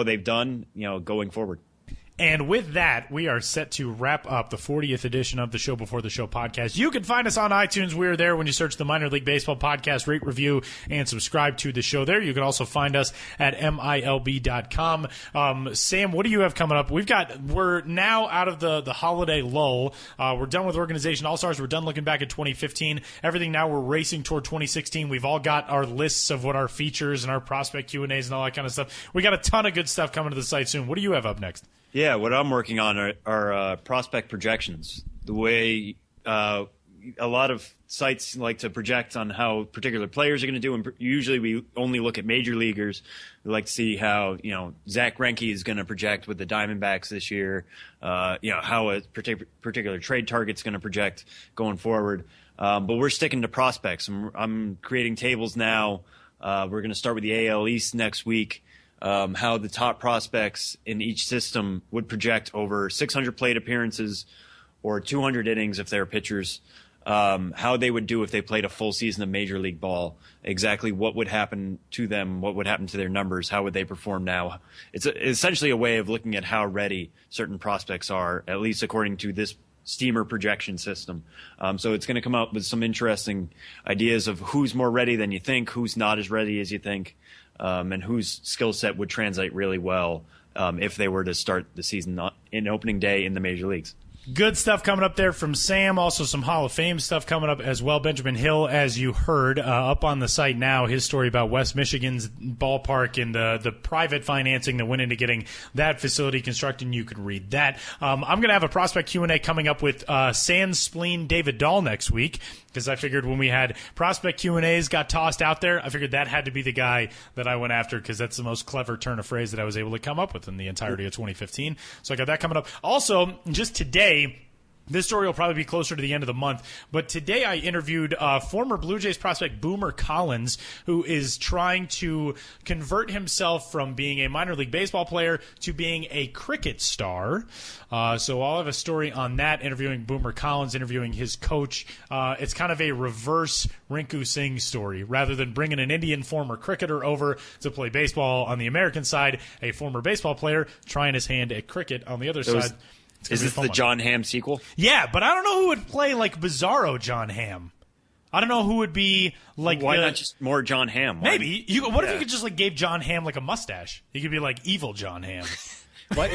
they've done, going forward. And with that, we are set to wrap up the 40th edition of the Show Before the Show podcast. You can find us on iTunes. We're there when you search the Minor League Baseball podcast, rate, review, and subscribe to the show there. You can also find us at MILB.com. Sam, what do you have coming up? We're now out of the holiday lull. We're done with Organization All-Stars. We're done looking back at 2015. Everything now, we're racing toward 2016. We've all got our lists of what our features and our prospect Q&As and all that kind of stuff. We got a ton of good stuff coming to the site soon. What do you have up next? Yeah, what I'm working on are prospect projections. The way a lot of sites like to project on how particular players are going to do, and usually we only look at major leaguers. We like to see how Zach Greinke is going to project with the Diamondbacks this year. How a particular trade target's going to project going forward. But we're sticking to prospects. I'm creating tables now. We're going to start with the AL East next week. How the top prospects in each system would project over 600 plate appearances or 200 innings if they're pitchers, how they would do if they played a full season of Major League Ball, exactly what would happen to them, what would happen to their numbers, how would they perform now. It's essentially a way of looking at how ready certain prospects are, at least according to this steamer projection system. So it's going to come up with some interesting ideas of who's more ready than you think, who's not as ready as you think. And whose skill set would translate really well if they were to start the season in opening day in the major leagues. Good stuff coming up there from Sam. Also some Hall of Fame stuff coming up as well. Benjamin Hill, as you heard, up on the site now, his story about West Michigan's ballpark and the private financing that went into getting that facility constructed. You could read that. I'm going to have a prospect Q&A coming up with Sans Spleen David Dahl next week, because I figured when we had prospect Q&As got tossed out there, I figured that had to be the guy that I went after, because that's the most clever turn of phrase that I was able to come up with in the entirety of 2015. So I got that coming up. Also, just today, this story will probably be closer to the end of the month, but today I interviewed former Blue Jays prospect Boomer Collins, who is trying to convert himself from being a minor league baseball player to being a cricket star. So I'll have a story on that, interviewing Boomer Collins, interviewing his coach. It's kind of a reverse Rinku Singh story. Rather than bringing an Indian former cricketer over to play baseball on the American side, a former baseball player trying his hand at cricket on the other side. Is this the John Hamm sequel? Yeah, but I don't know who would play like Bizarro John Hamm. I don't know who would be like. Why not just more John Hamm? Maybe. What if you could just like gave John Hamm like a mustache? He could be like evil John Hamm.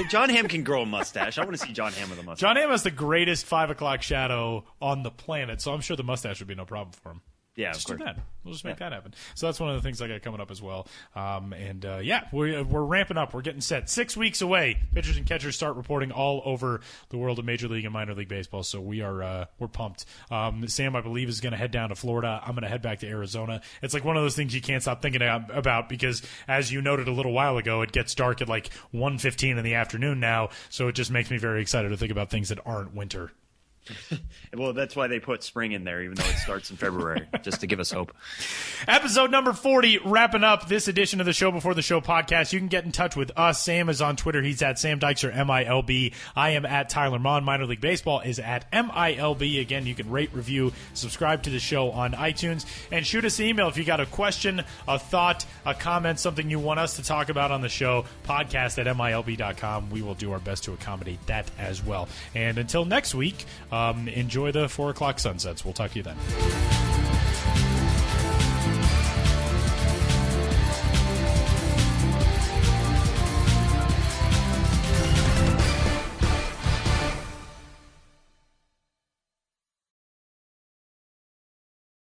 John Hamm can grow a mustache. I want to see John Hamm with a mustache. John Hamm has the greatest 5 o'clock shadow on the planet, so I'm sure the mustache would be no problem for him. Yeah, just do that. We'll just make that happen. So that's one of the things I got coming up as well. We're ramping up. We're getting set. 6 weeks away. Pitchers and catchers start reporting all over the world of Major League and Minor League Baseball. So we're pumped. Sam, I believe, is going to head down to Florida. I'm going to head back to Arizona. It's like one of those things you can't stop thinking about because, as you noted a little while ago, it gets dark at like 1:15 in the afternoon now. So it just makes me very excited to think about things that aren't winter. Well, that's why they put spring in there, even though it starts in February, just to give us hope. Episode number 40, wrapping up this edition of the Show Before the Show podcast. You can get in touch with us. Sam is on Twitter. He's at Sam Dykstra, MILB. I am at Tyler Mon. Minor League Baseball is at MILB. Again, you can rate, review, subscribe to the show on iTunes, and shoot us an email if you got a question, a thought, a comment, something you want us to talk about on the show, podcast at MILB.com. We will do our best to accommodate that as well. And until next week, enjoy the 4 o'clock sunsets. We'll talk to you then.